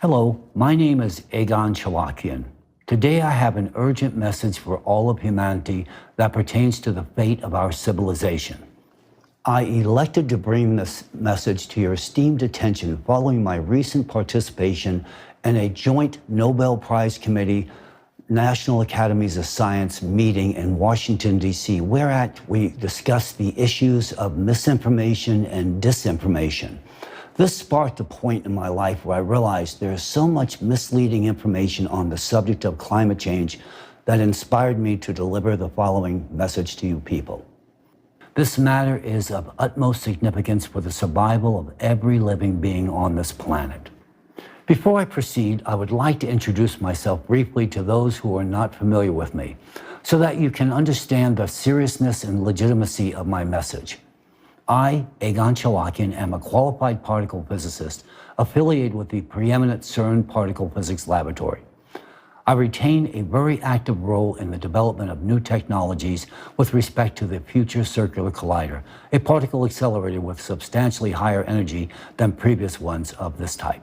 Hello, my name is Egon Cholakian. Today I have an urgent message for all of humanity that pertains to the fate of our civilization. I elected to bring this message to your esteemed attention following my recent participation in a joint Nobel Prize Committee National Academies of Science meeting in Washington, D.C., whereat we discussed the issues of misinformation and disinformation. This sparked a point in my life where I realized there is so much misleading information on the subject of climate change that inspired me to deliver the following message to you people. This matter is of utmost significance for the survival of every living being on this planet. Before I proceed, I would like to introduce myself briefly to those who are not familiar with me, so that you can understand the seriousness and legitimacy of my message. I, Egon Cholakian, am a qualified particle physicist affiliated with the preeminent CERN Particle Physics Laboratory. I retain a very active role in the development of new technologies with respect to the Future Circular Collider, a particle accelerator with substantially higher energy than previous ones of this type.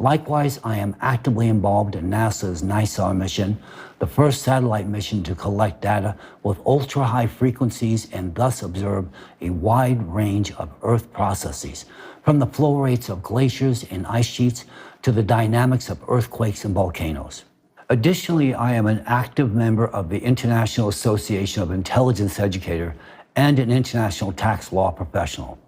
Likewise, I am actively involved in NASA's NISAR mission, the first satellite mission to collect data with ultra-high frequencies and thus observe a wide range of Earth processes, from the flow rates of glaciers and ice sheets to the dynamics of earthquakes and volcanoes. Additionally, I am an active member of the International Association of Intelligence Educators and an international tax law professional.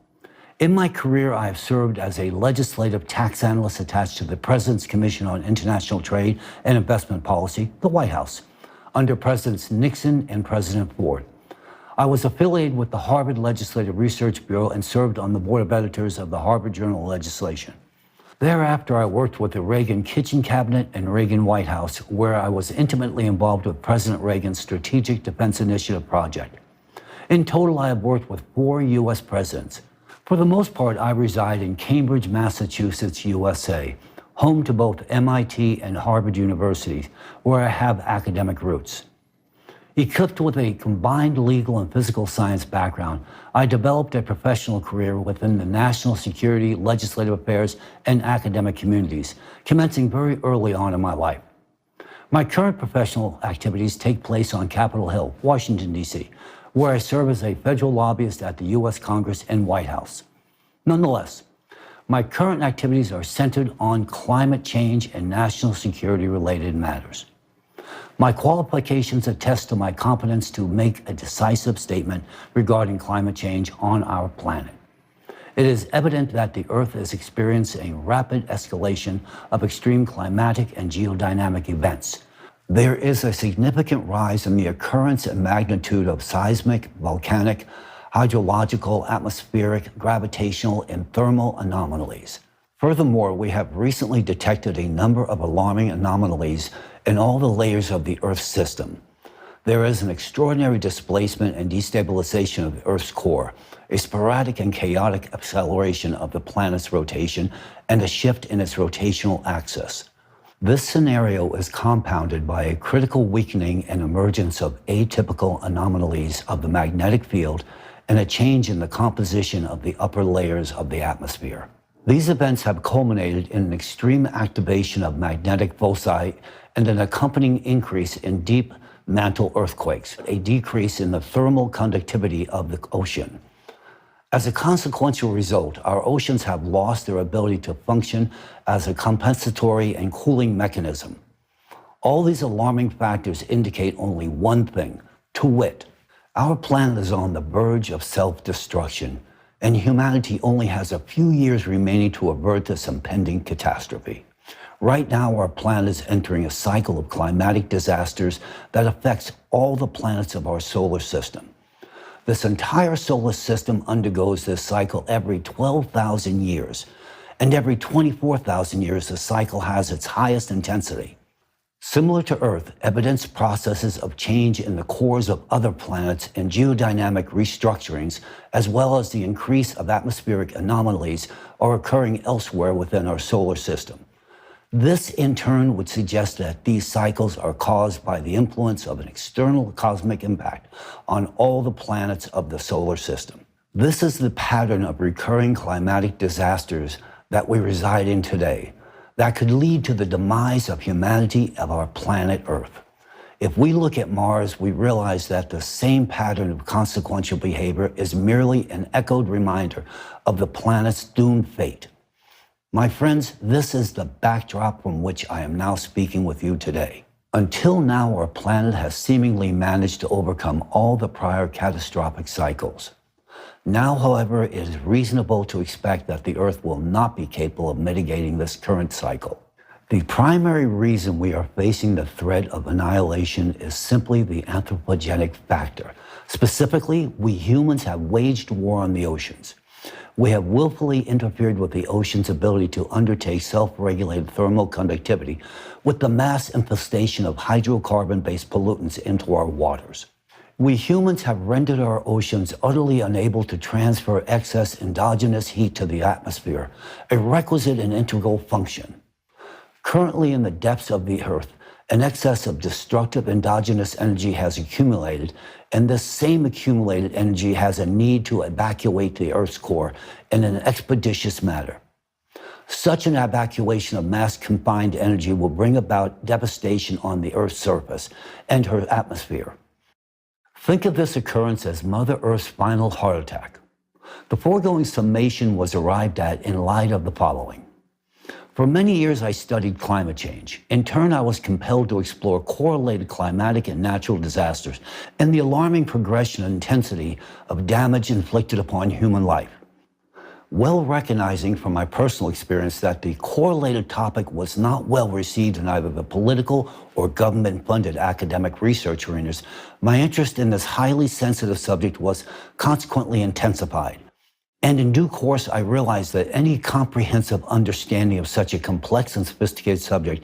In my career, I have served as a legislative tax analyst attached to the President's Commission on International Trade and Investment Policy, the White House, under Presidents Nixon and President Ford. I was affiliated with the Harvard Legislative Research Bureau and served on the board of editors of the Harvard Journal of Legislation. Thereafter, I worked with the Reagan Kitchen Cabinet and Reagan White House, where I was intimately involved with President Reagan's Strategic Defense Initiative project. In total, I have worked with 4 U.S. presidents. For the most part, I reside in Cambridge, Massachusetts, USA, home to both MIT and Harvard universities, where I have academic roots. Equipped with a combined legal and physical science background, I developed a professional career within the national security, legislative affairs, and academic communities, commencing very early on in my life. My current professional activities take place on Capitol Hill, Washington, D.C., where I serve as a federal lobbyist at the U.S. Congress and White House. Nonetheless, my current activities are centered on climate change and national security-related matters. My qualifications attest to my competence to make a decisive statement regarding climate change on our planet. It is evident that the Earth is experiencing rapid escalation of extreme climatic and geodynamic events. There is a significant rise in the occurrence and magnitude of seismic, volcanic, hydrological, atmospheric, gravitational, and thermal anomalies. Furthermore, we have recently detected a number of alarming anomalies in all the layers of the Earth's system. There is an extraordinary displacement and destabilization of the Earth's core, a sporadic and chaotic acceleration of the planet's rotation, and a shift in its rotational axis. This scenario is compounded by a critical weakening and emergence of atypical anomalies of the magnetic field and a change in the composition of the upper layers of the atmosphere. These events have culminated in an extreme activation of magnetic foci and an accompanying increase in deep mantle earthquakes, a decrease in the thermal conductivity of the ocean. As a consequential result, our oceans have lost their ability to function as a compensatory and cooling mechanism. All these alarming factors indicate only one thing, to wit, our planet is on the verge of self-destruction, and humanity only has a few years remaining to avert this impending catastrophe. Right now, our planet is entering a cycle of climatic disasters that affects all the planets of our solar system. This entire solar system undergoes this cycle every 12,000 years, and every 24,000 years the cycle has its highest intensity. Similar to Earth, evidenced processes of change in the cores of other planets and geodynamic restructurings, as well as the increase of atmospheric anomalies, are occurring elsewhere within our solar system. This, in turn, would suggest that these cycles are caused by the influence of an external cosmic impact on all the planets of the solar system. This is the pattern of recurring climatic disasters that we reside in today. that could lead to the demise of humanity of our planet Earth. If we look at Mars, we realize that the same pattern of consequential behavior is merely an echoed reminder of the planet's doomed fate. My friends, this is the backdrop from which I am now speaking with you today. Until now, our planet has seemingly managed to overcome all the prior catastrophic cycles. Now, however, it is reasonable to expect that the Earth will not be capable of mitigating this current cycle. The primary reason we are facing the threat of annihilation is simply the anthropogenic factor. Specifically, we humans have waged war on the oceans. We have willfully interfered with the ocean's ability to undertake self-regulated thermal conductivity with the mass infestation of hydrocarbon-based pollutants into our waters. We humans have rendered our oceans utterly unable to transfer excess endogenous heat to the atmosphere, a requisite and integral function. Currently, in the depths of the Earth, an excess of destructive endogenous energy has accumulated, and this same accumulated energy has a need to evacuate the Earth's core in an expeditious manner. Such an evacuation of mass confined energy will bring about devastation on the Earth's surface and her atmosphere. Think of this occurrence as Mother Earth's final heart attack. The foregoing summation was arrived at in light of the following. For many years, I studied climate change. In turn, I was compelled to explore correlated climatic and natural disasters and the alarming progression and intensity of damage inflicted upon human life. Well recognizing from my personal experience that the correlated topic was not well received in either the political or government-funded academic research arenas, my interest in this highly sensitive subject was consequently intensified. And in due course, I realized that any comprehensive understanding of such a complex and sophisticated subject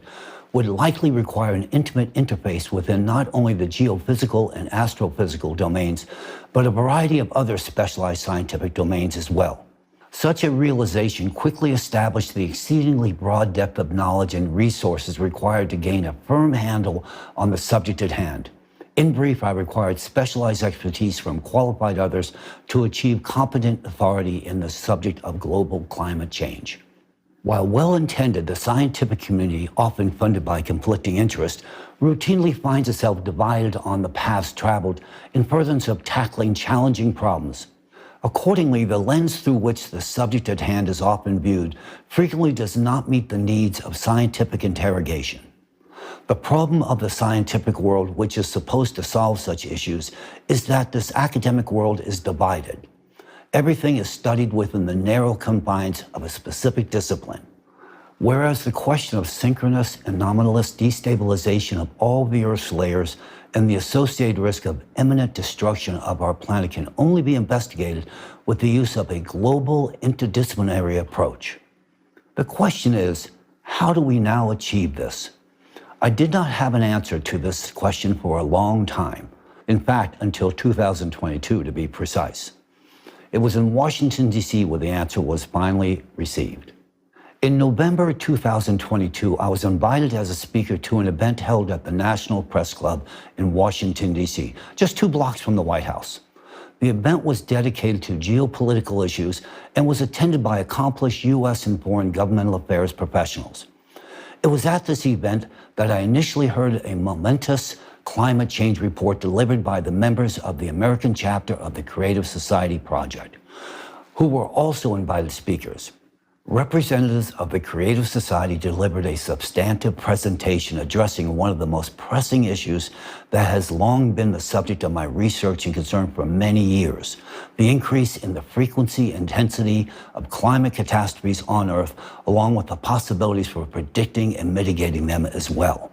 would likely require an intimate interface within not only the geophysical and astrophysical domains, but a variety of other specialized scientific domains as well. Such a realization quickly established the exceedingly broad depth of knowledge and resources required to gain a firm handle on the subject at hand. In brief, I required specialized expertise from qualified others to achieve competent authority in the subject of global climate change. While well-intended, the scientific community, often funded by conflicting interests, routinely finds itself divided on the paths traveled in furtherance of tackling challenging problems. Accordingly, the lens through which the subject at hand is often viewed frequently does not meet the needs of scientific interrogation. The problem of the scientific world, which is supposed to solve such issues, is that this academic world is divided. Everything is studied within the narrow confines of a specific discipline. Whereas the question of synchronous and anomalous destabilization of all the Earth's layers and the associated risk of imminent destruction of our planet can only be investigated with the use of a global interdisciplinary approach. The question is, how do we now achieve this? I did not have an answer to this question for a long time. In fact, until 2022 to be precise. It was in Washington, D.C. where the answer was finally received. In November 2022, I was invited as a speaker to an event held at the National Press Club in Washington, D.C., just 2 blocks from the White House. The event was dedicated to geopolitical issues and was attended by accomplished U.S. and foreign governmental affairs professionals. It was at this event that I initially heard a momentous climate change report delivered by the members of the American chapter of the Creative Society Project, who were also invited speakers. Representatives of the Creative Society delivered a substantive presentation addressing one of the most pressing issues that has long been the subject of my research and concern for many years: the increase in the frequency and intensity of climate catastrophes on Earth, along with the possibilities for predicting and mitigating them as well.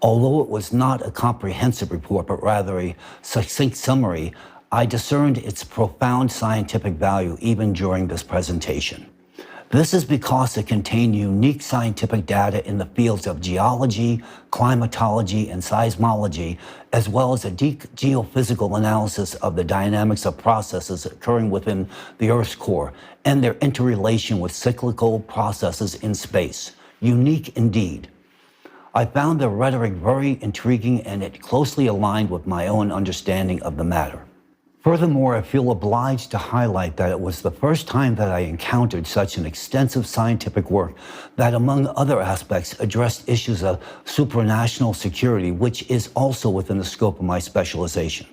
Although it was not a comprehensive report, but rather a succinct summary, I discerned its profound scientific value even during this presentation. This is because it contained unique scientific data in the fields of geology, climatology, and seismology, as well as a deep geophysical analysis of the dynamics of processes occurring within the Earth's core and their interrelation with cyclical processes in space. Unique indeed. I found the rhetoric very intriguing, and it closely aligned with my own understanding of the matter. Furthermore, I feel obliged to highlight that it was the first time that I encountered such an extensive scientific work that, among other aspects, addressed issues of supranational security, which is also within the scope of my specialization.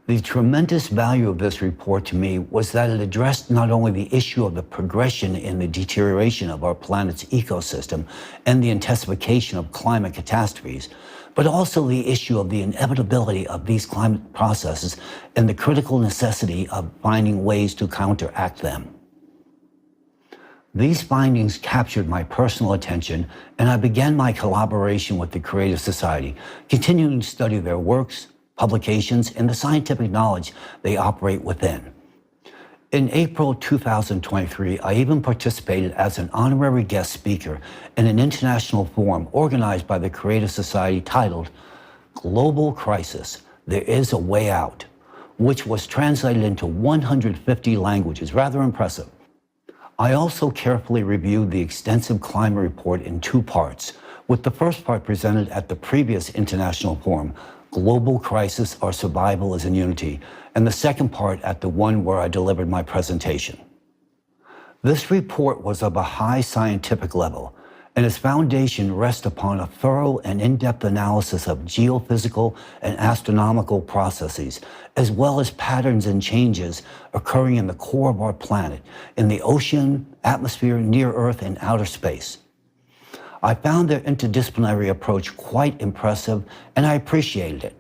The tremendous value of this report to me was that it addressed not only the issue of the progression in the deterioration of our planet's ecosystem and the intensification of climate catastrophes, but also the issue of the inevitability of these climate processes and the critical necessity of finding ways to counteract them. These findings captured my personal attention, and I began my collaboration with the Creative Society, continuing to study their works, publications, and the scientific knowledge they operate within. In April 2023, I even participated as an honorary guest speaker in an international forum organized by the Creative Society titled Global Crisis, There Is a Way Out, which was translated into 150 languages, rather impressive. I also carefully reviewed the extensive climate report in two parts, with the first part presented at the previous international forum, Global Crisis, Our Survival is in Unity, and the second part at the one where I delivered my presentation. This report was of a high scientific level, and its foundation rests upon a thorough and in-depth analysis of geophysical and astronomical processes, as well as patterns and changes occurring in the core of our planet, in the ocean, atmosphere, near Earth, and outer space. I found their interdisciplinary approach quite impressive, and I appreciated it.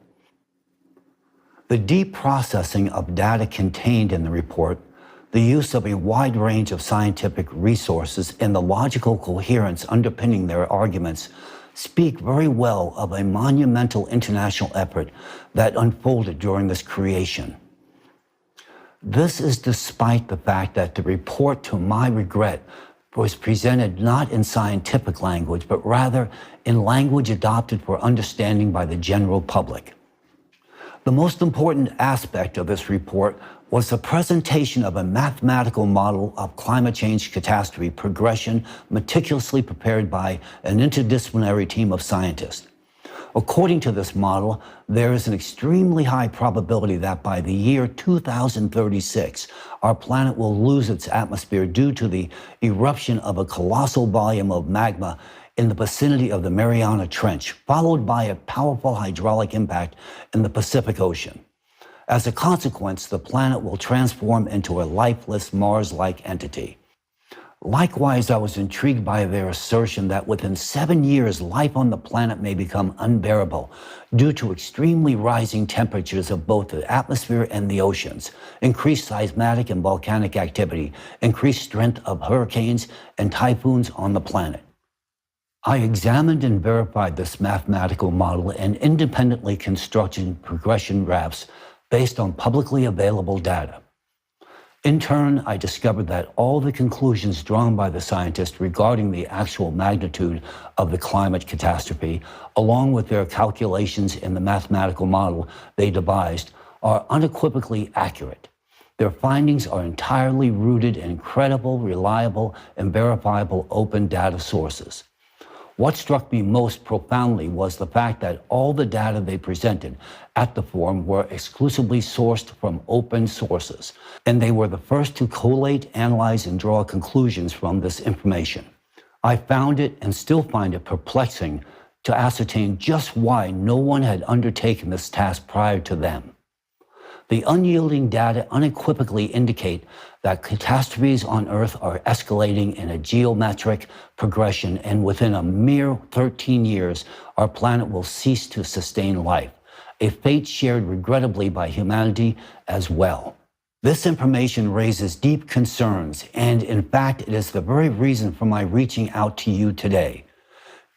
The deep processing of data contained in the report, the use of a wide range of scientific resources, and the logical coherence underpinning their arguments speak very well of a monumental international effort that unfolded during this creation. This is despite the fact that the report, to my regret, was presented not in scientific language, but rather in language adopted for understanding by the general public. The most important aspect of this report was the presentation of a mathematical model of climate change catastrophe progression meticulously prepared by an interdisciplinary team of scientists. According to this model, there is an extremely high probability that by the year 2036, our planet will lose its atmosphere due to the eruption of a colossal volume of magma in the vicinity of the Mariana Trench, followed by a powerful hydraulic impact in the Pacific Ocean. As a consequence, the planet will transform into a lifeless Mars-like entity. Likewise, I was intrigued by their assertion that within 7 years, life on the planet may become unbearable due to extremely rising temperatures of both the atmosphere and the oceans, increased seismic and volcanic activity, increased strength of hurricanes and typhoons on the planet. I examined and verified this mathematical model and independently constructed progression graphs based on publicly available data. In turn, I discovered that all the conclusions drawn by the scientists regarding the actual magnitude of the climate catastrophe, along with their calculations in the mathematical model they devised, are unequivocally accurate. Their findings are entirely rooted in credible, reliable, and verifiable open data sources. What struck me most profoundly was the fact that all the data they presented at the forum were exclusively sourced from open sources, and they were the first to collate, analyze, and draw conclusions from this information. I found it, and still find it, perplexing to ascertain just why no one had undertaken this task prior to them. The unyielding data unequivocally indicate that catastrophes on Earth are escalating in a geometric progression, and within a mere 13 years, our planet will cease to sustain life, a fate shared regrettably by humanity as well. This information raises deep concerns, and in fact, it is the very reason for my reaching out to you today.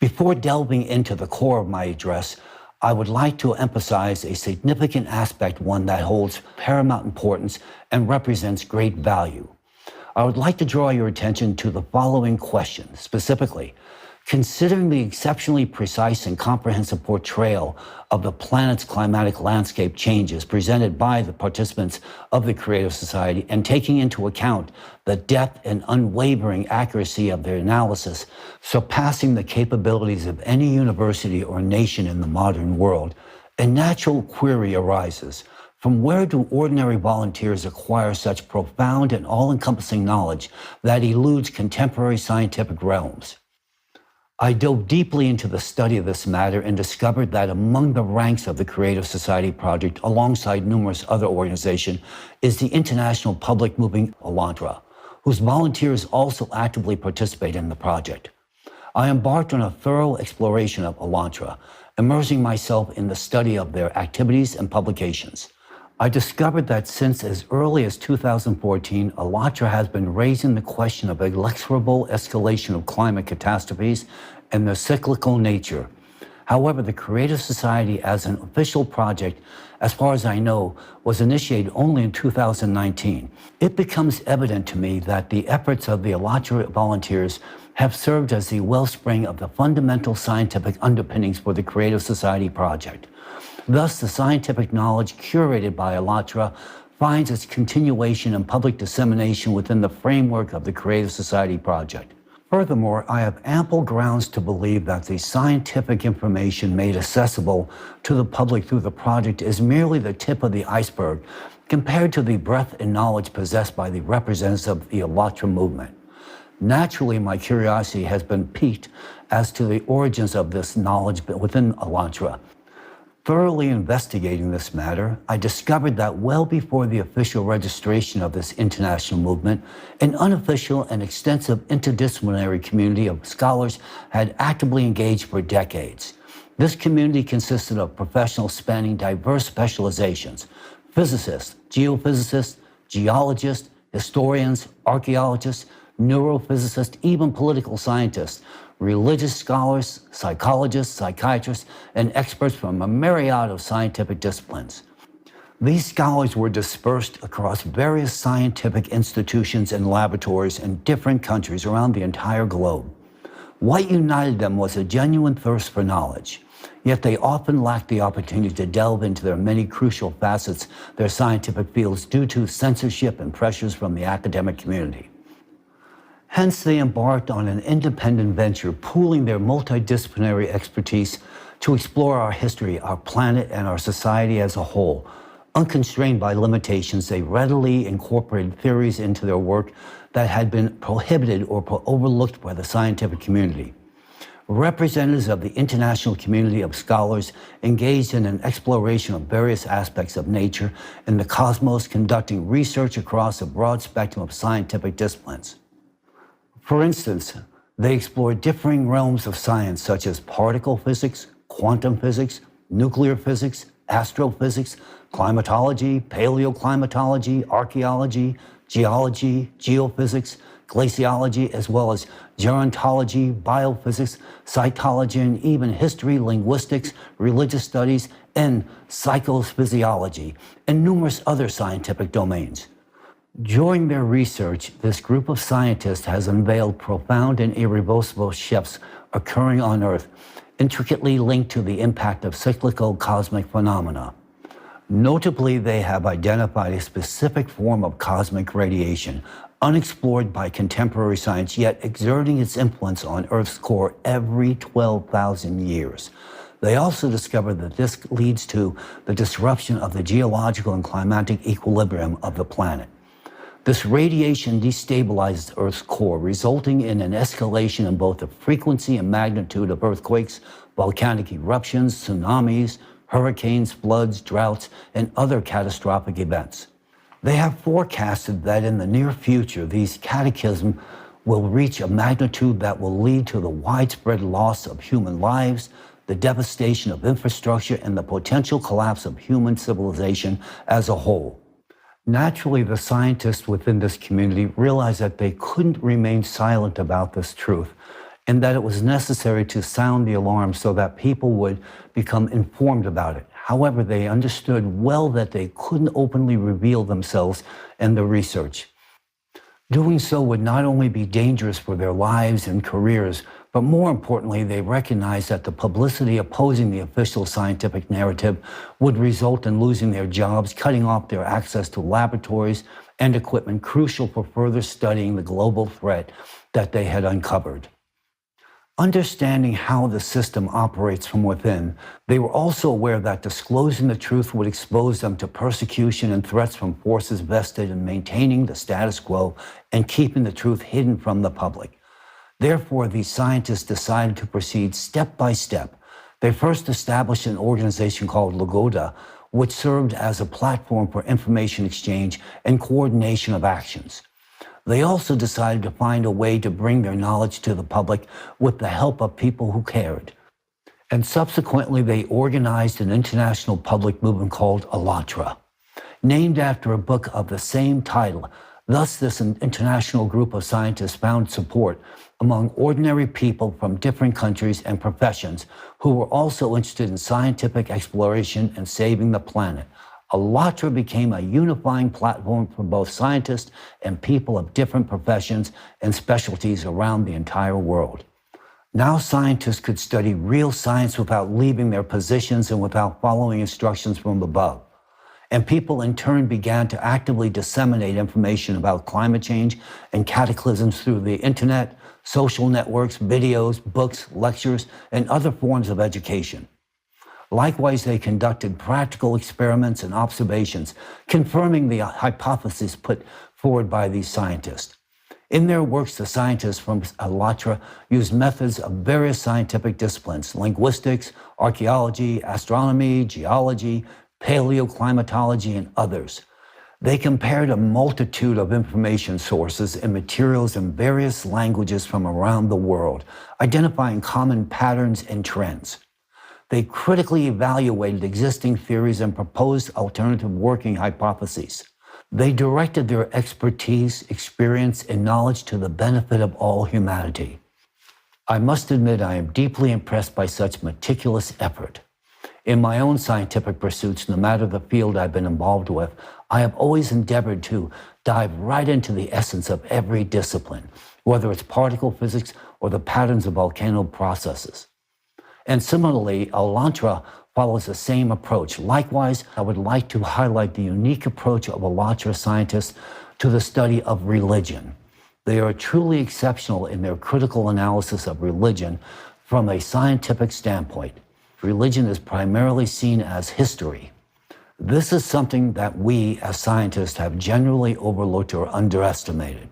Before delving into the core of my address, I would like to emphasize a significant aspect, one that holds paramount importance and represents great value. I would like to draw your attention to the following question, specifically, considering the exceptionally precise and comprehensive portrayal of the planet's climatic landscape changes presented by the participants of the Creative Society, and taking into account the depth and unwavering accuracy of their analysis, surpassing the capabilities of any university or nation in the modern world, a natural query arises. From where do ordinary volunteers acquire such profound and all-encompassing knowledge that eludes contemporary scientific realms? I dove deeply into the study of this matter and discovered that among the ranks of the Creative Society Project, alongside numerous other organizations, is the international public movement Elantra, whose volunteers also actively participate in the project. I embarked on a thorough exploration of Elantra, immersing myself in the study of their activities and publications. I discovered that since as early as 2014, Elantra has been raising the question of inexorable escalation of climate catastrophes and their cyclical nature. However, the Creative Society as an official project, as far as I know, was initiated only in 2019. It becomes evident to me that the efforts of the Elantra volunteers have served as the wellspring of the fundamental scientific underpinnings for the Creative Society project. Thus, the scientific knowledge curated by Elantra finds its continuation and public dissemination within the framework of the Creative Society project. Furthermore, I have ample grounds to believe that the scientific information made accessible to the public through the project is merely the tip of the iceberg compared to the breadth and knowledge possessed by the representatives of the Elantra movement. Naturally, my curiosity has been piqued as to the origins of this knowledge within Elantra. Thoroughly investigating this matter, I discovered that well before the official registration of this international movement, an unofficial and extensive interdisciplinary community of scholars had actively engaged for decades. This community consisted of professionals spanning diverse specializations: physicists, geophysicists, geologists, historians, archaeologists, neurophysicists, even political scientists, religious scholars, psychologists, psychiatrists, and experts from a myriad of scientific disciplines. These scholars were dispersed across various scientific institutions and laboratories in different countries around the entire globe. What united them was a genuine thirst for knowledge, yet they often lacked the opportunity to delve into their many crucial facets, their scientific fields, due to censorship and pressures from the academic community. Hence, they embarked on an independent venture, pooling their multidisciplinary expertise to explore our history, our planet, and our society as a whole. Unconstrained by limitations, they readily incorporated theories into their work that had been prohibited or overlooked by the scientific community. Representatives of the international community of scholars engaged in an exploration of various aspects of nature and the cosmos, conducting research across a broad spectrum of scientific disciplines. For instance, they explored differing realms of science such as particle physics, quantum physics, nuclear physics, astrophysics, climatology, paleoclimatology, archaeology, geology, geophysics, glaciology, as well as gerontology, biophysics, cytology, and even history, linguistics, religious studies, and psychophysiology, and numerous other scientific domains. During their research, this group of scientists has unveiled profound and irreversible shifts occurring on Earth, intricately linked to the impact of cyclical cosmic phenomena. Notably, they have identified a specific form of cosmic radiation, unexplored by contemporary science, yet exerting its influence on Earth's core every 12,000 years. They also discovered that this leads to the disruption of the geological and climatic equilibrium of the planet. This radiation destabilizes Earth's core, resulting in an escalation in both the frequency and magnitude of earthquakes, volcanic eruptions, tsunamis, hurricanes, floods, droughts, and other catastrophic events. They have forecasted that in the near future, these cataclysms will reach a magnitude that will lead to the widespread loss of human lives, the devastation of infrastructure, and the potential collapse of human civilization as a whole. Naturally, the scientists within this community realized that they couldn't remain silent about this truth, and that it was necessary to sound the alarm so that people would become informed about it. However, they understood well that they couldn't openly reveal themselves and their research. Doing so would not only be dangerous for their lives and careers, but more importantly, they recognized that the publicity opposing the official scientific narrative would result in losing their jobs, cutting off their access to laboratories and equipment crucial for further studying the global threat that they had uncovered. Understanding how the system operates from within, they were also aware that disclosing the truth would expose them to persecution and threats from forces vested in maintaining the status quo and keeping the truth hidden from the public. Therefore, these scientists decided to proceed step by step. They first established an organization called Lagoda, which served as a platform for information exchange and coordination of actions. They also decided to find a way to bring their knowledge to the public with the help of people who cared. And subsequently, they organized an international public movement called ALLATRA, named after a book of the same title. Thus, this international group of scientists found support among ordinary people from different countries and professions who were also interested in scientific exploration and saving the planet. ALLATRA became a unifying platform for both scientists and people of different professions and specialties around the entire world. Now scientists could study real science without leaving their positions and without following instructions from above. And people in turn began to actively disseminate information about climate change and cataclysms through the internet, social networks, videos, books, lectures, and other forms of education. Likewise, they conducted practical experiments and observations, confirming the hypotheses put forward by these scientists. In their works, the scientists from ALLATRA used methods of various scientific disciplines: linguistics, archaeology, astronomy, geology, paleoclimatology, and others. They compared a multitude of information sources and materials in various languages from around the world, identifying common patterns and trends. They critically evaluated existing theories and proposed alternative working hypotheses. They directed their expertise, experience, and knowledge to the benefit of all humanity. I must admit I am deeply impressed by such meticulous effort. In my own scientific pursuits, no matter the field I've been involved with, I have always endeavored to dive right into the essence of every discipline, whether it's particle physics or the patterns of volcano processes. And similarly, ALLATRA follows the same approach. Likewise, I would like to highlight the unique approach of ALLATRA scientists to the study of religion. They are truly exceptional in their critical analysis of religion from a scientific standpoint. Religion is primarily seen as history. This is something that we as scientists have generally overlooked or underestimated.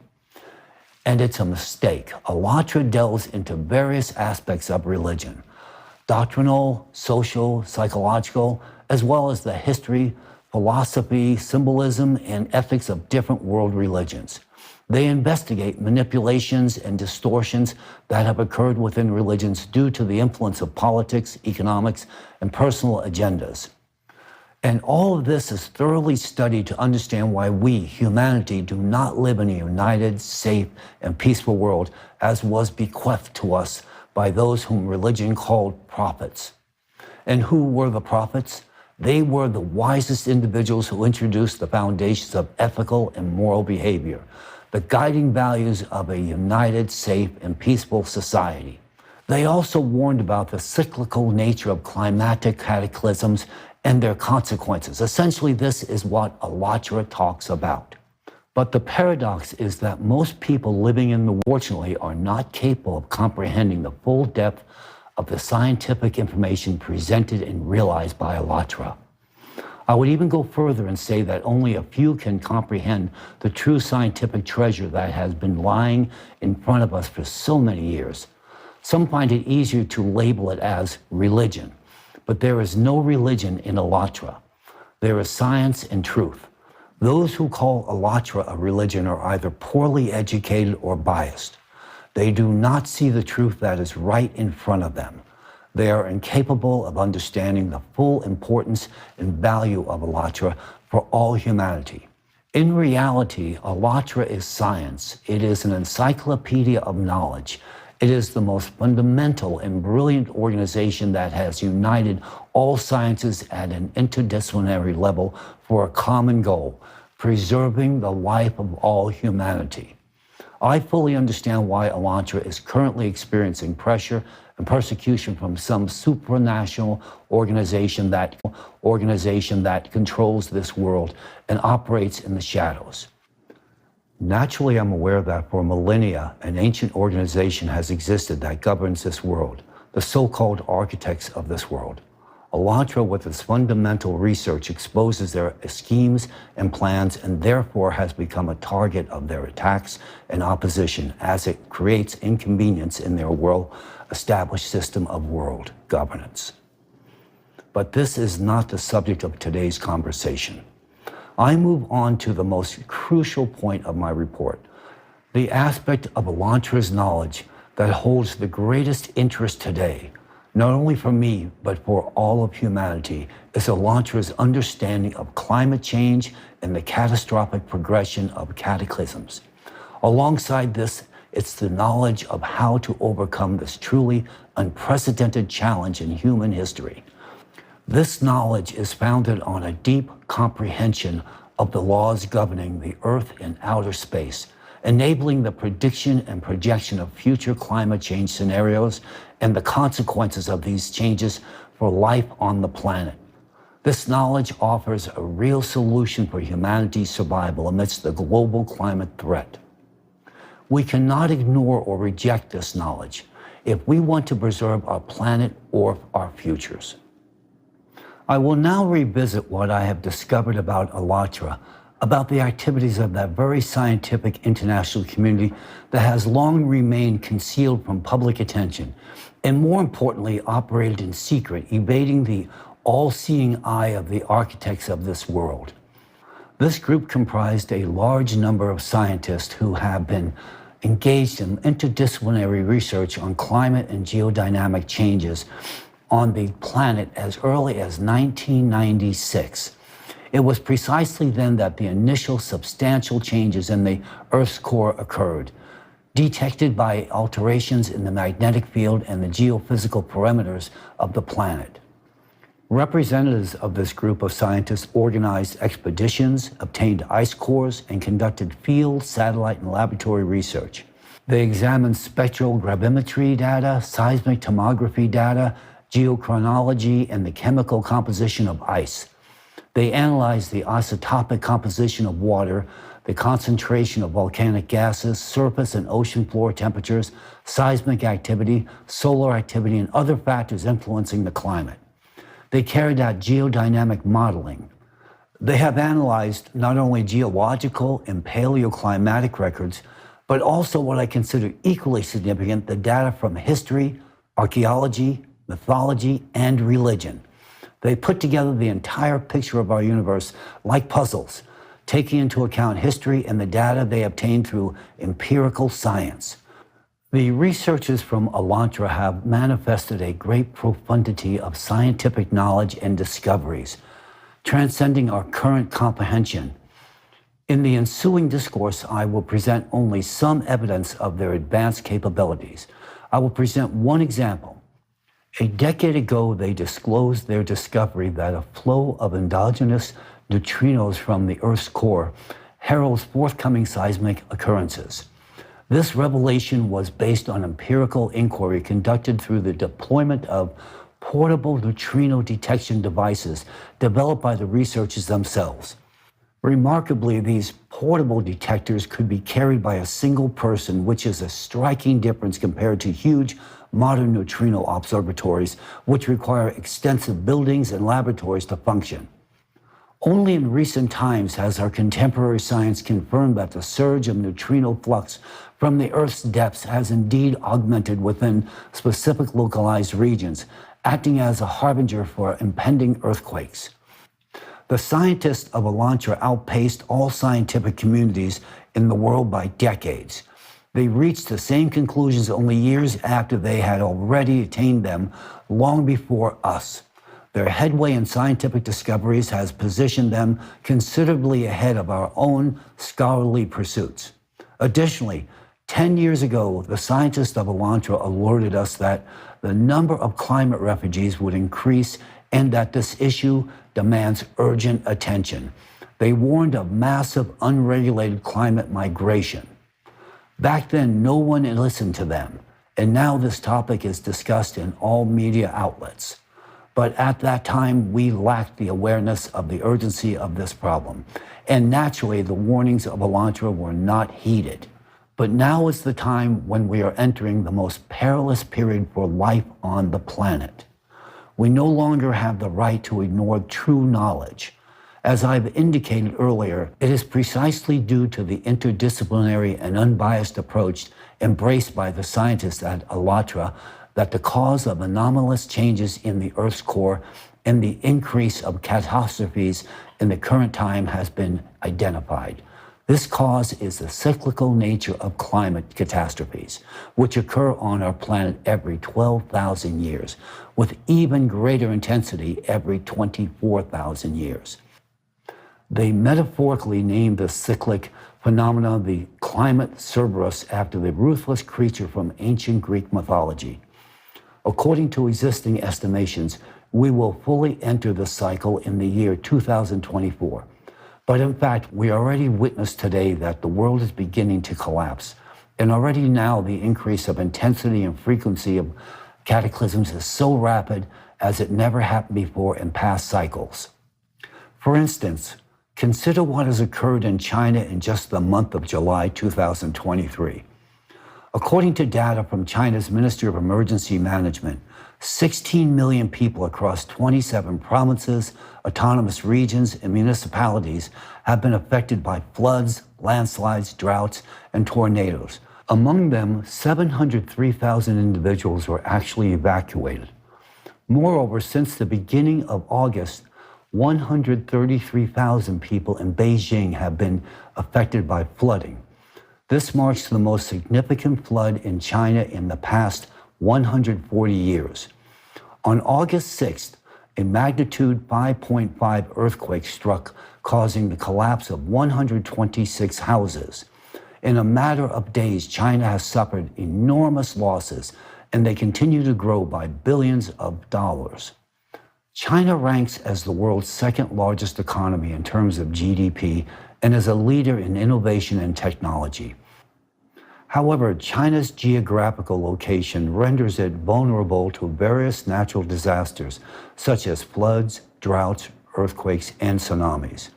And it's a mistake. ALLATRA delves into various aspects of religion: doctrinal, social, psychological, as well as the history, philosophy, symbolism, and ethics of different world religions. They investigate manipulations and distortions that have occurred within religions due to the influence of politics, economics, and personal agendas. And all of this is thoroughly studied to understand why we, humanity, do not live in a united, safe, and peaceful world as was bequeathed to us by those whom religion called prophets. And who were the prophets? They were the wisest individuals who introduced the foundations of ethical and moral behavior, the guiding values of a united, safe, and peaceful society. They also warned about the cyclical nature of climatic cataclysms and their consequences. Essentially, this is what ALLATRA talks about. But the paradox is that most people living in the world, fortunately, are not capable of comprehending the full depth of the scientific information presented and realized by ALLATRA. I would even go further and say that only a few can comprehend the true scientific treasure that has been lying in front of us for so many years. Some find it easier to label it as religion, but there is no religion in ALLATRA. There is science and truth. Those who call ALLATRA a religion are either poorly educated or biased. They do not see the truth that is right in front of them. They are incapable of understanding the full importance and value of ALLATRA for all humanity. In reality, ALLATRA is science. It is an encyclopedia of knowledge. It is the most fundamental and brilliant organization that has united all sciences at an interdisciplinary level for a common goal: preserving the life of all humanity. I fully understand why ALLATRA is currently experiencing pressure and persecution from some supranational organization that controls this world and operates in the shadows. Naturally, I'm aware that for millennia, an ancient organization has existed that governs this world, the so-called architects of this world. Elantra, with its fundamental research, exposes their schemes and plans and therefore has become a target of their attacks and opposition as it creates inconvenience in their well-established system of world governance. But this is not the subject of today's conversation. I move on to the most crucial point of my report, the aspect of Elantra's knowledge that holds the greatest interest today, not only for me, but for all of humanity, is Elantra's understanding of climate change and the catastrophic progression of cataclysms. Alongside this, it's the knowledge of how to overcome this truly unprecedented challenge in human history. This knowledge is founded on a deep comprehension of the laws governing the Earth and outer space, enabling the prediction and projection of future climate change scenarios and the consequences of these changes for life on the planet. This knowledge offers a real solution for humanity's survival amidst the global climate threat. We cannot ignore or reject this knowledge if we want to preserve our planet or our futures. I will now revisit what I have discovered about Elantra, about the activities of that very scientific international community that has long remained concealed from public attention, and more importantly, operated in secret, evading the all-seeing eye of the architects of this world. This group comprised a large number of scientists who have been engaged in interdisciplinary research on climate and geodynamic changes on the planet as early as 1996. It was precisely then that the initial substantial changes in the Earth's core occurred, detected by alterations in the magnetic field and the geophysical parameters of the planet. Representatives of this group of scientists organized expeditions, obtained ice cores, and conducted field, satellite, and laboratory research. They examined spectral gravimetry data, seismic tomography data, geochronology, and the chemical composition of ice. They analyzed the isotopic composition of water, the concentration of volcanic gases, surface and ocean floor temperatures, seismic activity, solar activity, and other factors influencing the climate. They carried out geodynamic modeling. They have analyzed not only geological and paleoclimatic records, but also what I consider equally significant, the data from history, archaeology, mythology, and religion. They put together the entire picture of our universe like puzzles, taking into account history and the data they obtained through empirical science. The researchers from Elantra have manifested a great profundity of scientific knowledge and discoveries, transcending our current comprehension. In the ensuing discourse, I will present only some evidence of their advanced capabilities. I will present one example. A decade ago, they disclosed their discovery that a flow of endogenous neutrinos from the Earth's core heralds forthcoming seismic occurrences. This revelation was based on empirical inquiry conducted through the deployment of portable neutrino detection devices developed by the researchers themselves. Remarkably, these portable detectors could be carried by a single person, which is a striking difference compared to huge modern neutrino observatories, which require extensive buildings and laboratories to function. Only in recent times has our contemporary science confirmed that the surge of neutrino flux from the Earth's depths has indeed augmented within specific localized regions, acting as a harbinger for impending earthquakes. The scientists of Elantra outpaced all scientific communities in the world by decades. They reached the same conclusions only years after they had already attained them long before us. Their headway in scientific discoveries has positioned them considerably ahead of our own scholarly pursuits. Additionally, 10 years ago, the scientists of Elantra alerted us that the number of climate refugees would increase and that this issue demands urgent attention. They warned of massive unregulated climate migration. Back then, no one listened to them, and now this topic is discussed in all media outlets. But at that time, we lacked the awareness of the urgency of this problem. And naturally, the warnings of Elantra were not heeded. But now is the time when we are entering the most perilous period for life on the planet. We no longer have the right to ignore true knowledge. As I've indicated earlier, it is precisely due to the interdisciplinary and unbiased approach embraced by the scientists at Elantra that the cause of anomalous changes in the Earth's core and the increase of catastrophes in the current time has been identified. This cause is the cyclical nature of climate catastrophes, which occur on our planet every 12,000 years, with even greater intensity every 24,000 years. They metaphorically named the cyclic phenomena the climate Cerberus after the ruthless creature from ancient Greek mythology. According to existing estimations, we will fully enter the cycle in the year 2024. But in fact, we already witness today that the world is beginning to collapse. And already now the increase of intensity and frequency of cataclysms is so rapid as it never happened before in past cycles. For instance, consider what has occurred in China in just the month of July 2023. According to data from China's Ministry of Emergency Management, 16 million people across 27 provinces, autonomous regions, and municipalities have been affected by floods, landslides, droughts, and tornadoes. Among them, 703,000 individuals were actually evacuated. Moreover, since the beginning of August, 133,000 people in Beijing have been affected by flooding. This marks the most significant flood in China in the past 140 years. On August 6th, a magnitude 5.5 earthquake struck, causing the collapse of 126 houses. In a matter of days, China has suffered enormous losses, and they continue to grow by billions of dollars. China ranks as the world's second largest economy in terms of GDP and is a leader in innovation and technology. However, China's geographical location renders it vulnerable to various natural disasters, such as floods, droughts, earthquakes, and tsunamis.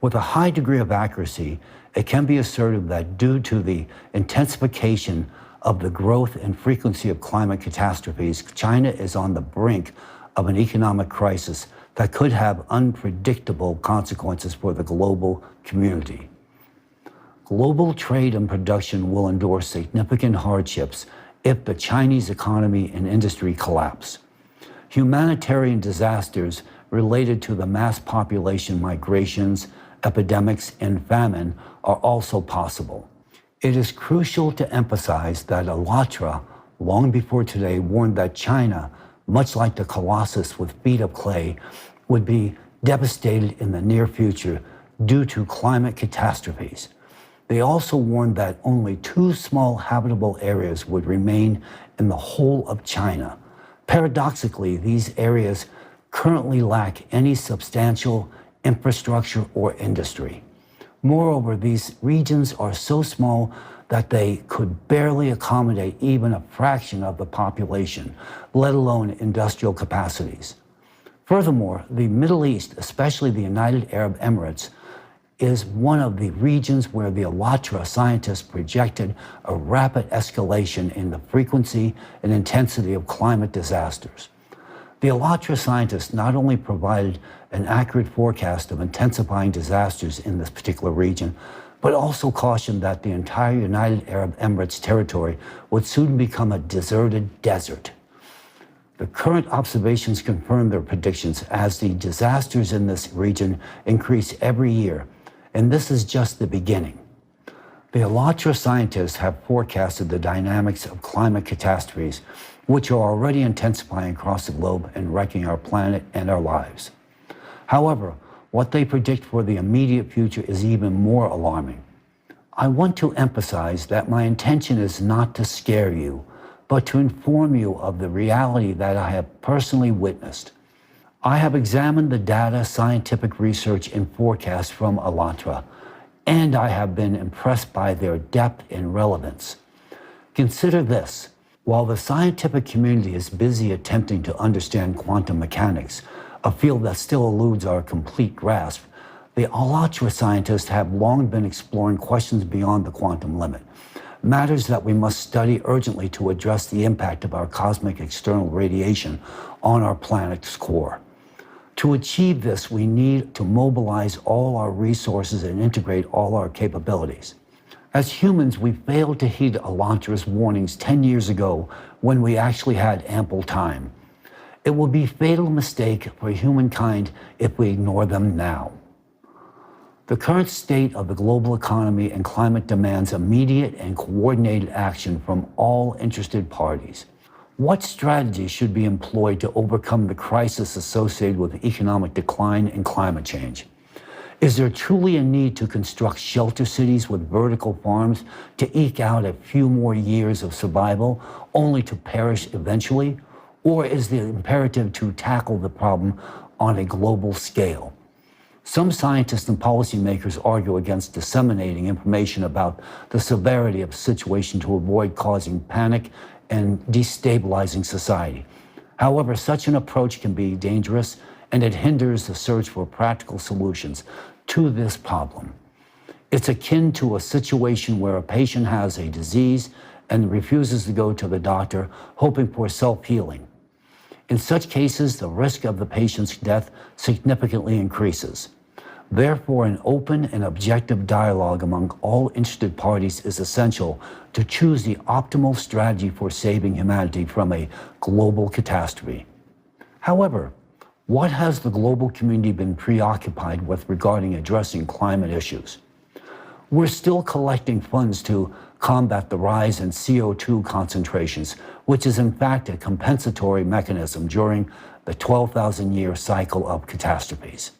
With a high degree of accuracy, it can be asserted that due to the intensification of the growth and frequency of climate catastrophes, China is on the brink of an economic crisis that could have unpredictable consequences for the global community. Global trade and production will endure significant hardships if the Chinese economy and industry collapse. Humanitarian disasters related to the mass population migrations, epidemics, and famine are also possible. It is crucial to emphasize that Elantra, long before today, warned that China, much like the Colossus with feet of clay, would be devastated in the near future due to climate catastrophes. They also warned that only 2 small habitable areas would remain in the whole of China. Paradoxically, these areas currently lack any substantial infrastructure or industry. Moreover, these regions are so small that they could barely accommodate even a fraction of the population, let alone industrial capacities. Furthermore, the Middle East, especially the United Arab Emirates, is one of the regions where the Elantra scientists projected a rapid escalation in the frequency and intensity of climate disasters. The Elantra scientists not only provided an accurate forecast of intensifying disasters in this particular region, but also cautioned that the entire United Arab Emirates territory would soon become a deserted desert. The current observations confirm their predictions as the disasters in this region increase every year, and this is just the beginning. The Elantra scientists have forecasted the dynamics of climate catastrophes, which are already intensifying across the globe and wrecking our planet and our lives. However, what they predict for the immediate future is even more alarming. I want to emphasize that my intention is not to scare you, but to inform you of the reality that I have personally witnessed. I have examined the data, scientific research, and forecasts from Elantra, and I have been impressed by their depth and relevance. Consider this. While the scientific community is busy attempting to understand quantum mechanics, a field that still eludes our complete grasp, the Alatra scientists have long been exploring questions beyond the quantum limit, matters that we must study urgently to address the impact of our cosmic external radiation on our planet's core. To achieve this, we need to mobilize all our resources and integrate all our capabilities. As humans, we failed to heed Alatra's warnings 10 years ago when we actually had ample time. It will be a fatal mistake for humankind if we ignore them now. The current state of the global economy and climate demands immediate and coordinated action from all interested parties. What strategy should be employed to overcome the crisis associated with economic decline and climate change? Is there truly a need to construct shelter cities with vertical farms to eke out a few more years of survival, only to perish eventually? Or is the imperative to tackle the problem on a global scale? Some scientists and policymakers argue against disseminating information about the severity of the situation to avoid causing panic and destabilizing society. However, such an approach can be dangerous, and it hinders the search for practical solutions to this problem. It's akin to a situation where a patient has a disease and refuses to go to the doctor, hoping for self-healing. In such cases, the risk of the patient's death significantly increases. Therefore, an open and objective dialogue among all interested parties is essential to choose the optimal strategy for saving humanity from a global catastrophe. However, what has the global community been preoccupied with regarding addressing climate issues? We're still collecting funds to combat the rise in CO2 concentrations, which is in fact a compensatory mechanism during the 12,000-year cycle of catastrophes.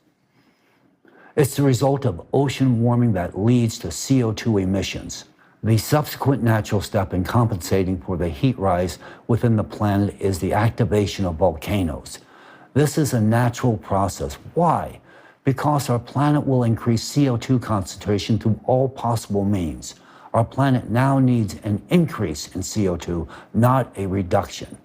It's the result of ocean warming that leads to CO2 emissions. The subsequent natural step in compensating for the heat rise within the planet is the activation of volcanoes. This is a natural process. Why? Because our planet will increase CO2 concentration through all possible means. Our planet now needs an increase in CO2, not a reduction.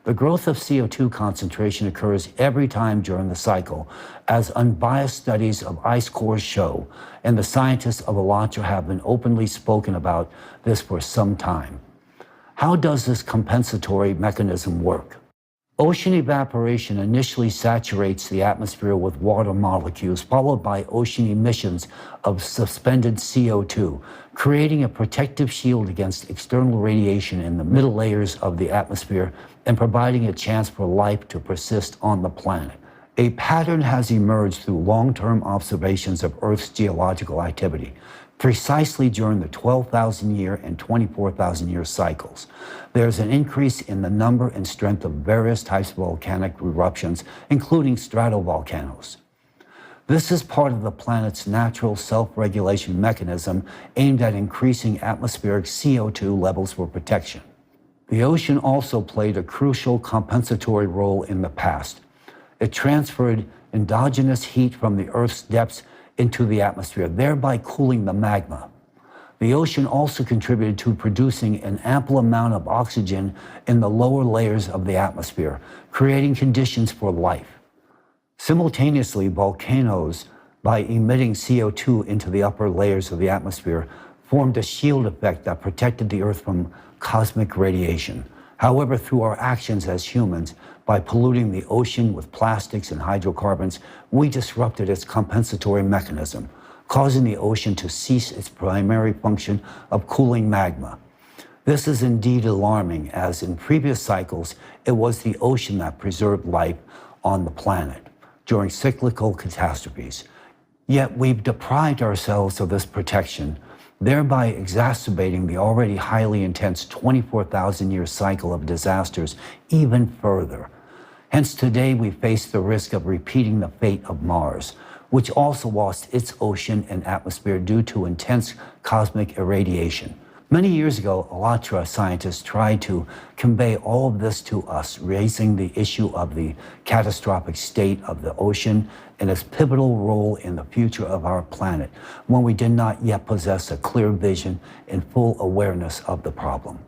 The growth of CO2 concentration occurs every time during the cycle, as unbiased studies of ice cores show, and the scientists of Alatra have been openly spoken about this for some time. How does this compensatory mechanism work? Ocean evaporation initially saturates the atmosphere with water molecules, followed by ocean emissions of suspended CO2, creating a protective shield against external radiation in the middle layers of the atmosphere and providing a chance for life to persist on the planet. A pattern has emerged through long-term observations of Earth's geological activity, precisely during the 12,000-year and 24,000-year cycles. There's an increase in the number and strength of various types of volcanic eruptions, including stratovolcanoes. This is part of the planet's natural self-regulation mechanism aimed at increasing atmospheric CO2 levels for protection. The ocean also played a crucial compensatory role in the past. It transferred endogenous heat from the Earth's depths into the atmosphere, thereby cooling the magma. The ocean also contributed to producing an ample amount of oxygen in the lower layers of the atmosphere, creating conditions for life. Simultaneously, volcanoes, by emitting CO2 into the upper layers of the atmosphere, formed a shield effect that protected the Earth from cosmic radiation. However, through our actions as humans, by polluting the ocean with plastics and hydrocarbons, we disrupted its compensatory mechanism, causing the ocean to cease its primary function of cooling magma. This is indeed alarming, as in previous cycles, it was the ocean that preserved life on the planet during cyclical catastrophes. Yet we've deprived ourselves of this protection, thereby exacerbating the already highly intense 24,000-year cycle of disasters even further. Hence today we face the risk of repeating the fate of Mars, which also lost its ocean and atmosphere due to intense cosmic irradiation. Many years ago, Alatra scientists tried to convey all of this to us, raising the issue of the catastrophic state of the ocean and its pivotal role in the future of our planet, when we did not yet possess a clear vision and full awareness of the problem.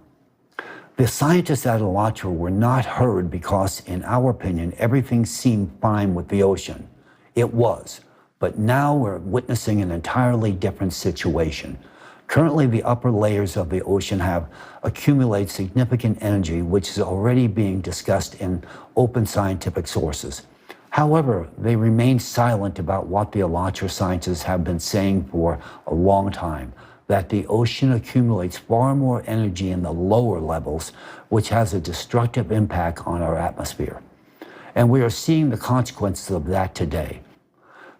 The scientists at Alatra were not heard because, in our opinion, everything seemed fine with the ocean. It was, but now we're witnessing an entirely different situation. Currently, the upper layers of the ocean have accumulated significant energy, which is already being discussed in open scientific sources. However, they remain silent about what the Alatra scientists have been saying for a long time, that the ocean accumulates far more energy in the lower levels, which has a destructive impact on our atmosphere. And we are seeing the consequences of that today.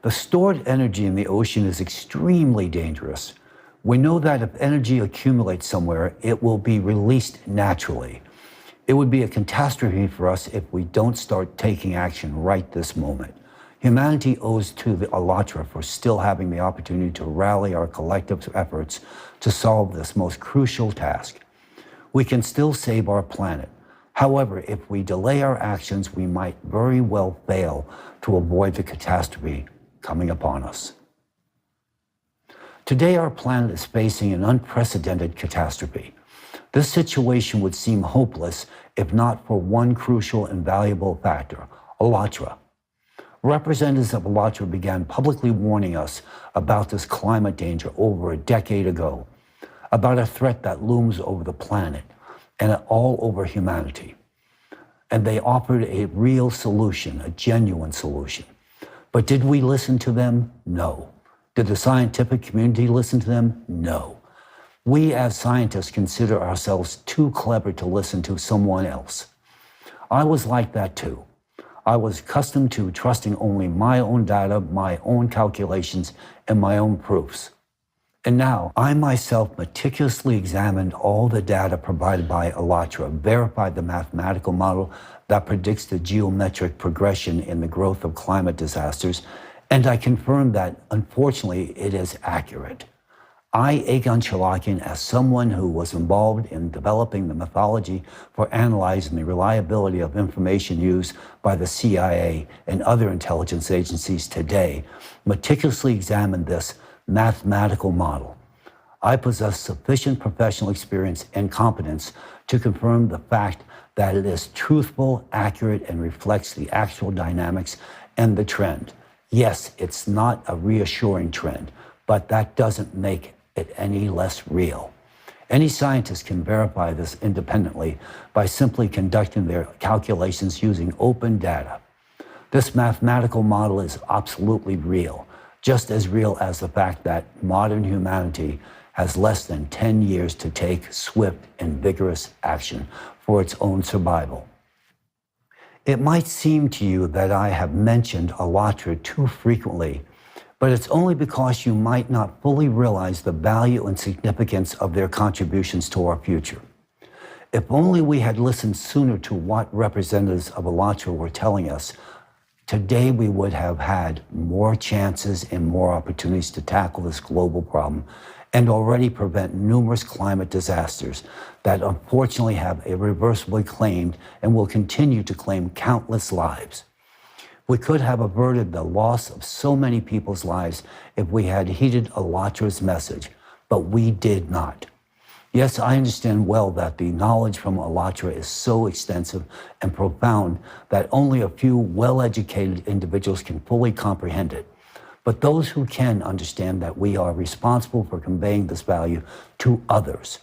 The stored energy in the ocean is extremely dangerous. We know that if energy accumulates somewhere, it will be released naturally. It would be a catastrophe for us if we don't start taking action right this moment. Humanity owes to the Alatra for still having the opportunity to rally our collective efforts to solve this most crucial task. We can still save our planet. However, if we delay our actions, we might very well fail to avoid the catastrophe coming upon us. Today, our planet is facing an unprecedented catastrophe. This situation would seem hopeless if not for one crucial and valuable factor, Alatra. Representatives of Alatra began publicly warning us about this climate danger over a decade ago, about a threat that looms over the planet and all over humanity. And they offered a real solution, a genuine solution. But did we listen to them? No. Did the scientific community listen to them? No. We as scientists consider ourselves too clever to listen to someone else. I was like that too. I was accustomed to trusting only my own data, my own calculations, and my own proofs. And now, I myself meticulously examined all the data provided by Alatra, verified the mathematical model that predicts the geometric progression in the growth of climate disasters, and I confirmed that, unfortunately, it is accurate. I, Egon Cholakian, as someone who was involved in developing the methodology for analyzing the reliability of information used by the CIA and other intelligence agencies today, meticulously examined this mathematical model. I possess sufficient professional experience and competence to confirm the fact that it is truthful, accurate, and reflects the actual dynamics and the trend. Yes, it's not a reassuring trend, but that doesn't make it any less real. Any scientist can verify this independently by simply conducting their calculations using open data. This mathematical model is absolutely real, just as real as the fact that modern humanity has less than 10 years to take swift and vigorous action for its own survival. It might seem to you that I have mentioned Alatra too frequently, but it's only because you might not fully realize the value and significance of their contributions to our future. If only we had listened sooner to what representatives of Alatra were telling us, today we would have had more chances and more opportunities to tackle this global problem and already prevent numerous climate disasters that unfortunately have irreversibly claimed and will continue to claim countless lives. We could have averted the loss of so many people's lives if we had heeded Alatra's message, but we did not. Yes, I understand well that the knowledge from Alatra is so extensive and profound that only a few well-educated individuals can fully comprehend it. But those who can understand that we are responsible for conveying this value to others.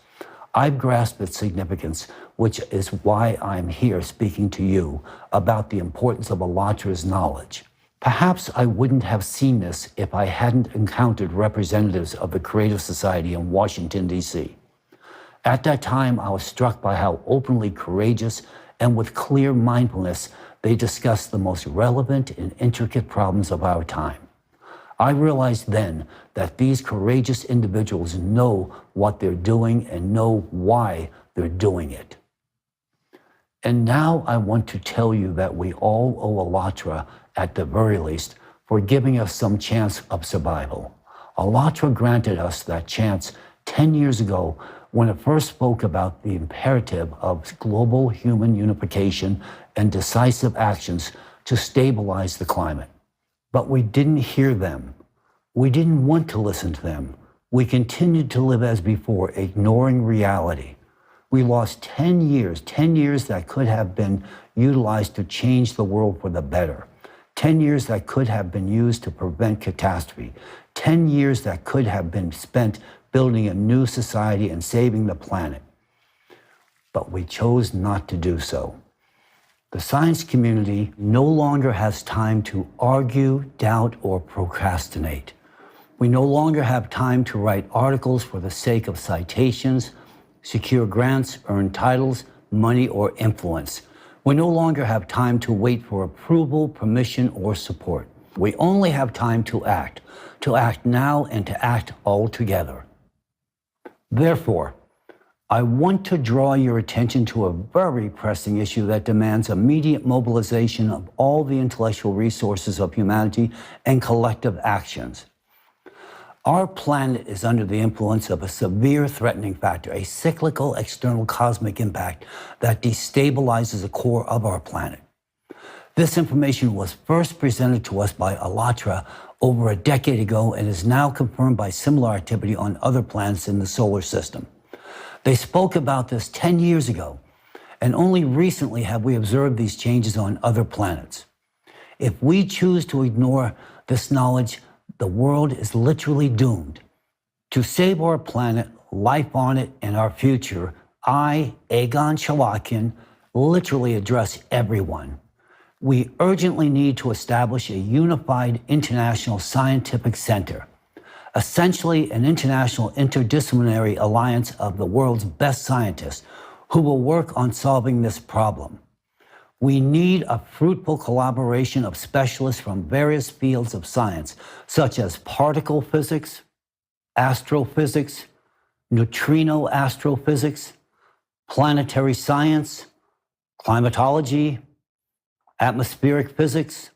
I've grasped its significance, which is why I'm here speaking to you about the importance of Alatra's knowledge. Perhaps I wouldn't have seen this if I hadn't encountered representatives of the Creative Society in Washington, D.C. At that time, I was struck by how openly courageous and with clear mindfulness they discussed the most relevant and intricate problems of our time. I realized then that these courageous individuals know what they're doing and know why they're doing it. And now I want to tell you that we all owe Alatra, at the very least, for giving us some chance of survival. Alatra granted us that chance 10 years ago when it first spoke about the imperative of global human unification and decisive actions to stabilize the climate. But we didn't hear them. We didn't want to listen to them. We continued to live as before, ignoring reality. We lost 10 years that could have been utilized to change the world for the better. 10 years that could have been used to prevent catastrophe. 10 years that could have been spent building a new society and saving the planet. But we chose not to do so. The science community no longer has time to argue, doubt, or procrastinate. We no longer have time to write articles for the sake of citations, secure grants, earn titles, money, or influence. We no longer have time to wait for approval, permission, or support. We only have time to act now and to act all together. Therefore, I want to draw your attention to a very pressing issue that demands immediate mobilization of all the intellectual resources of humanity and collective actions. Our planet is under the influence of a severe threatening factor, a cyclical external cosmic impact that destabilizes the core of our planet. This information was first presented to us by ALLATRA over a decade ago and is now confirmed by similar activity on other planets in the solar system. They spoke about this 10 years ago, and only recently have we observed these changes on other planets. If we choose to ignore this knowledge, the world is literally doomed. To save our planet, life on it, and our future, I, Egon Cholakian, literally address everyone. We urgently need to establish a unified international scientific center, essentially an international interdisciplinary alliance of the world's best scientists who will work on solving this problem. We need a fruitful collaboration of specialists from various fields of science, such as particle physics, astrophysics, neutrino astrophysics, planetary science, climatology, atmospheric physics,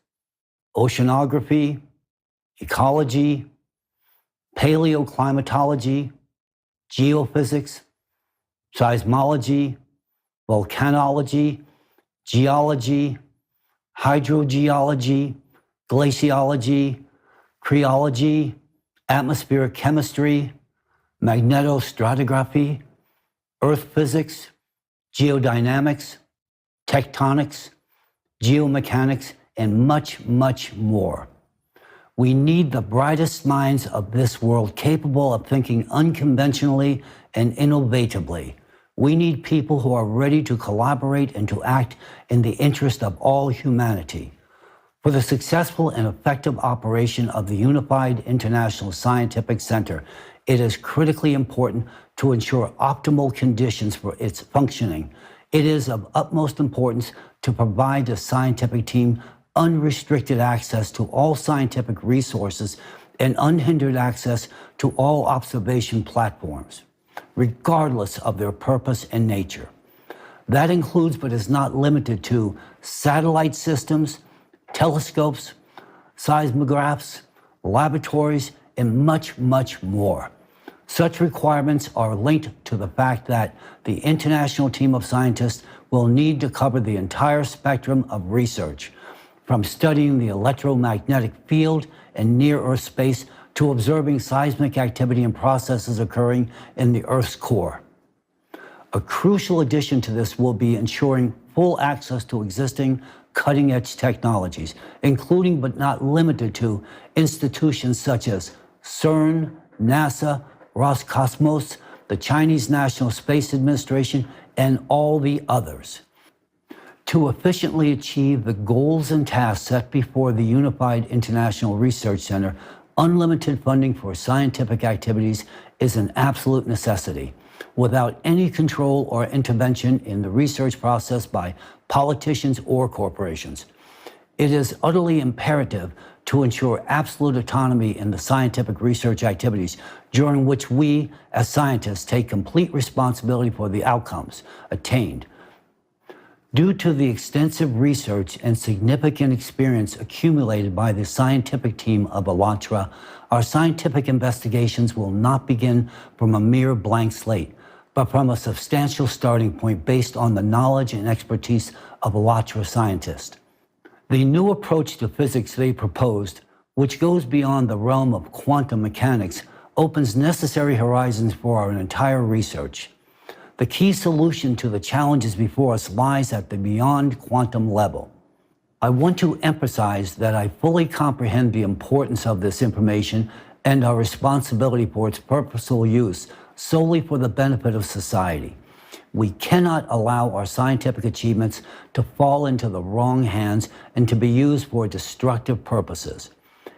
oceanography, ecology, paleoclimatology, geophysics, seismology, volcanology, geology, hydrogeology, glaciology, cryology, atmospheric chemistry, magnetostratigraphy, earth physics, geodynamics, tectonics, geomechanics, and much, much more. We need the brightest minds of this world capable of thinking unconventionally and innovatively. We need people who are ready to collaborate and to act in the interest of all humanity. For the successful and effective operation of the Unified International Scientific Center, it is critically important to ensure optimal conditions for its functioning. It is of utmost importance to provide the scientific team unrestricted access to all scientific resources and unhindered access to all observation platforms, regardless of their purpose and nature. That includes, but is not limited to, satellite systems, telescopes, seismographs, laboratories, and much, much more. Such requirements are linked to the fact that the international team of scientists will need to cover the entire spectrum of research, from studying the electromagnetic field in near-Earth space to observing seismic activity and processes occurring in the Earth's core. A crucial addition to this will be ensuring full access to existing cutting-edge technologies, including but not limited to institutions such as CERN, NASA, Roscosmos, the Chinese National Space Administration, and all the others. To efficiently achieve the goals and tasks set before the Unified International Research Center, unlimited funding for scientific activities is an absolute necessity, without any control or intervention in the research process by politicians or corporations. It is utterly imperative to ensure absolute autonomy in the scientific research activities, during which we, as scientists, take complete responsibility for the outcomes attained. Due to the extensive research and significant experience accumulated by the scientific team of ALLATRA, our scientific investigations will not begin from a mere blank slate, but from a substantial starting point based on the knowledge and expertise of ALLATRA scientists. The new approach to physics they proposed, which goes beyond the realm of quantum mechanics, opens necessary horizons for our entire research. The key solution to the challenges before us lies at the beyond quantum level. I want to emphasize that I fully comprehend the importance of this information and our responsibility for its purposeful use solely for the benefit of society. We cannot allow our scientific achievements to fall into the wrong hands and to be used for destructive purposes.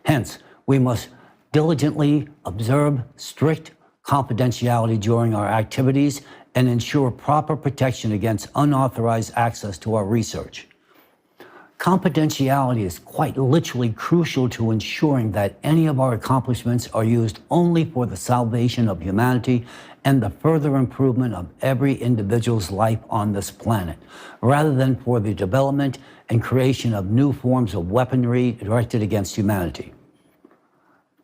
Hence, we must diligently observe strict confidentiality during our activities and ensure proper protection against unauthorized access to our research. Confidentiality is quite literally crucial to ensuring that any of our accomplishments are used only for the salvation of humanity and the further improvement of every individual's life on this planet, rather than for the development and creation of new forms of weaponry directed against humanity.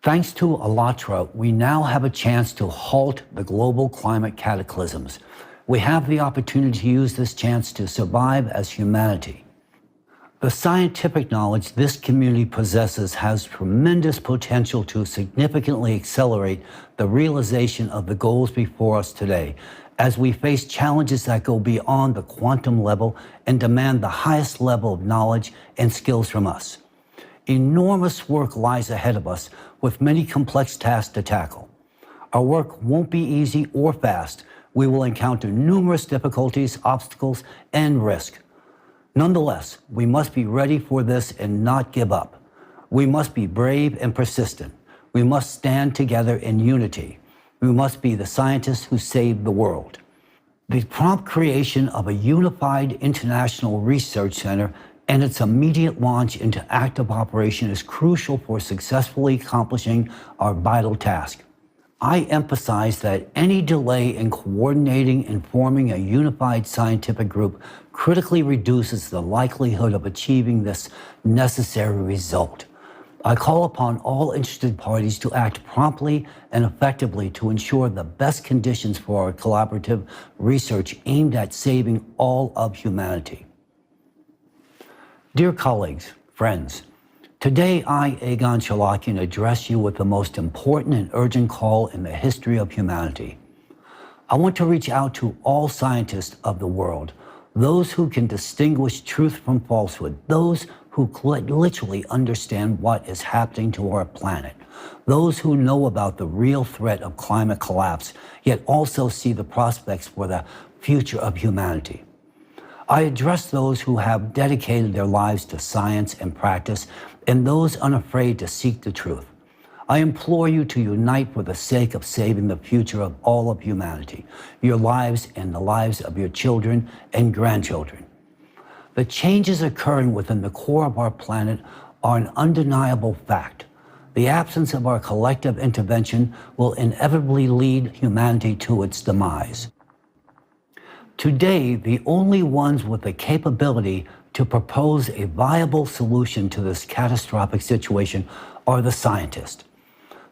Thanks to ALLATRA, we now have a chance to halt the global climate cataclysms. We have the opportunity to use this chance to survive as humanity. The scientific knowledge this community possesses has tremendous potential to significantly accelerate the realization of the goals before us today, as we face challenges that go beyond the quantum level and demand the highest level of knowledge and skills from us. Enormous work lies ahead of us with many complex tasks to tackle. Our work won't be easy or fast. We will encounter numerous difficulties, obstacles, and risk. Nonetheless, we must be ready for this and not give up. We must be brave and persistent. We must stand together in unity. We must be the scientists who save the world. The prompt creation of a unified international research center and its immediate launch into active operation is crucial for successfully accomplishing our vital task. I emphasize that any delay in coordinating and forming a unified scientific group critically reduces the likelihood of achieving this necessary result. I call upon all interested parties to act promptly and effectively to ensure the best conditions for our collaborative research aimed at saving all of humanity. Dear colleagues, friends, today I, Egon Cholakian, address you with the most important and urgent call in the history of humanity. I want to reach out to all scientists of the world, those who can distinguish truth from falsehood, those who literally understand what is happening to our planet, those who know about the real threat of climate collapse, yet also see the prospects for the future of humanity. I address those who have dedicated their lives to science and practice, and those unafraid to seek the truth. I implore you to unite for the sake of saving the future of all of humanity, your lives and the lives of your children and grandchildren. The changes occurring within the core of our planet are an undeniable fact. The absence of our collective intervention will inevitably lead humanity to its demise. Today, the only ones with the capability to propose a viable solution to this catastrophic situation are the scientists.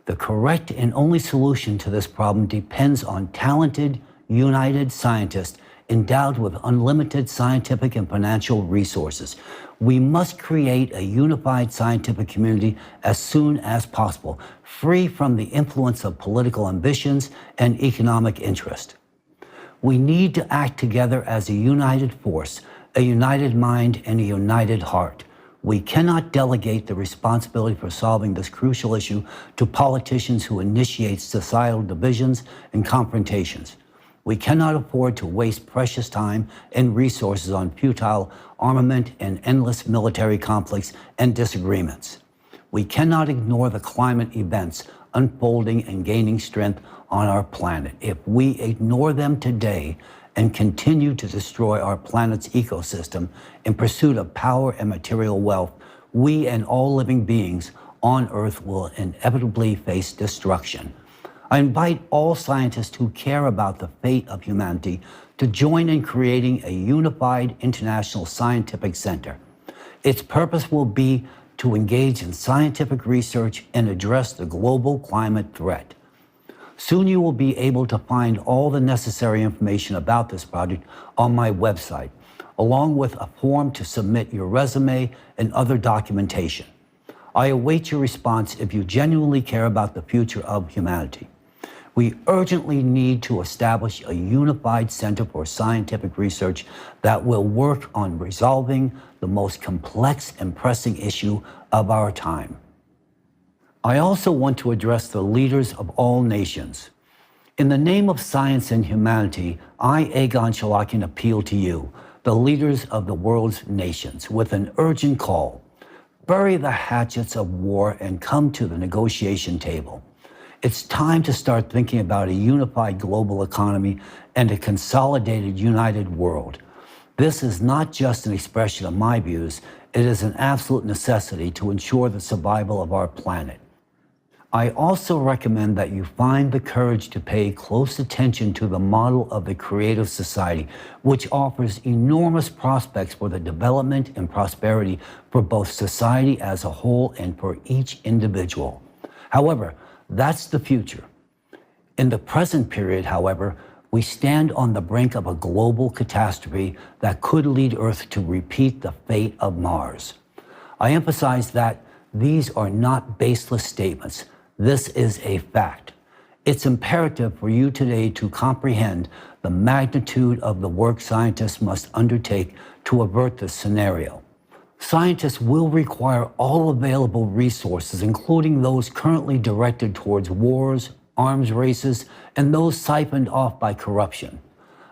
The correct and only solution to this problem depends on talented, united scientists endowed with unlimited scientific and financial resources. We must create a unified scientific community as soon as possible, free from the influence of political ambitions and economic interest. We need to act together as a united force, a united mind, and a united heart. We cannot delegate the responsibility for solving this crucial issue to politicians who initiate societal divisions and confrontations. We cannot afford to waste precious time and resources on futile armament and endless military conflicts and disagreements. We cannot ignore the climate events unfolding and gaining strength on our planet. If we ignore them today and continue to destroy our planet's ecosystem in pursuit of power and material wealth, we and all living beings on Earth will inevitably face destruction. I invite all scientists who care about the fate of humanity to join in creating a unified international scientific center. Its purpose will be to engage in scientific research and address the global climate threat. Soon you will be able to find all the necessary information about this project on my website, along with a form to submit your resume and other documentation. I await your response if you genuinely care about the future of humanity. We urgently need to establish a unified center for scientific research that will work on resolving the most complex and pressing issue of our time. I also want to address the leaders of all nations. In the name of science and humanity, I, Egon Cholakian, appeal to you, the leaders of the world's nations, with an urgent call. Bury the hatchets of war and come to the negotiation table. It's time to start thinking about a unified global economy and a consolidated, united world. This is not just an expression of my views, it is an absolute necessity to ensure the survival of our planet. I also recommend that you find the courage to pay close attention to the model of the creative society, which offers enormous prospects for the development and prosperity for both society as a whole and for each individual. However, that's the future. In the present period, however, we stand on the brink of a global catastrophe that could lead Earth to repeat the fate of Mars. I emphasize that these are not baseless statements. This is a fact. It's imperative for you today to comprehend the magnitude of the work scientists must undertake to avert this scenario. Scientists will require all available resources, including those currently directed towards wars, arms races, and those siphoned off by corruption.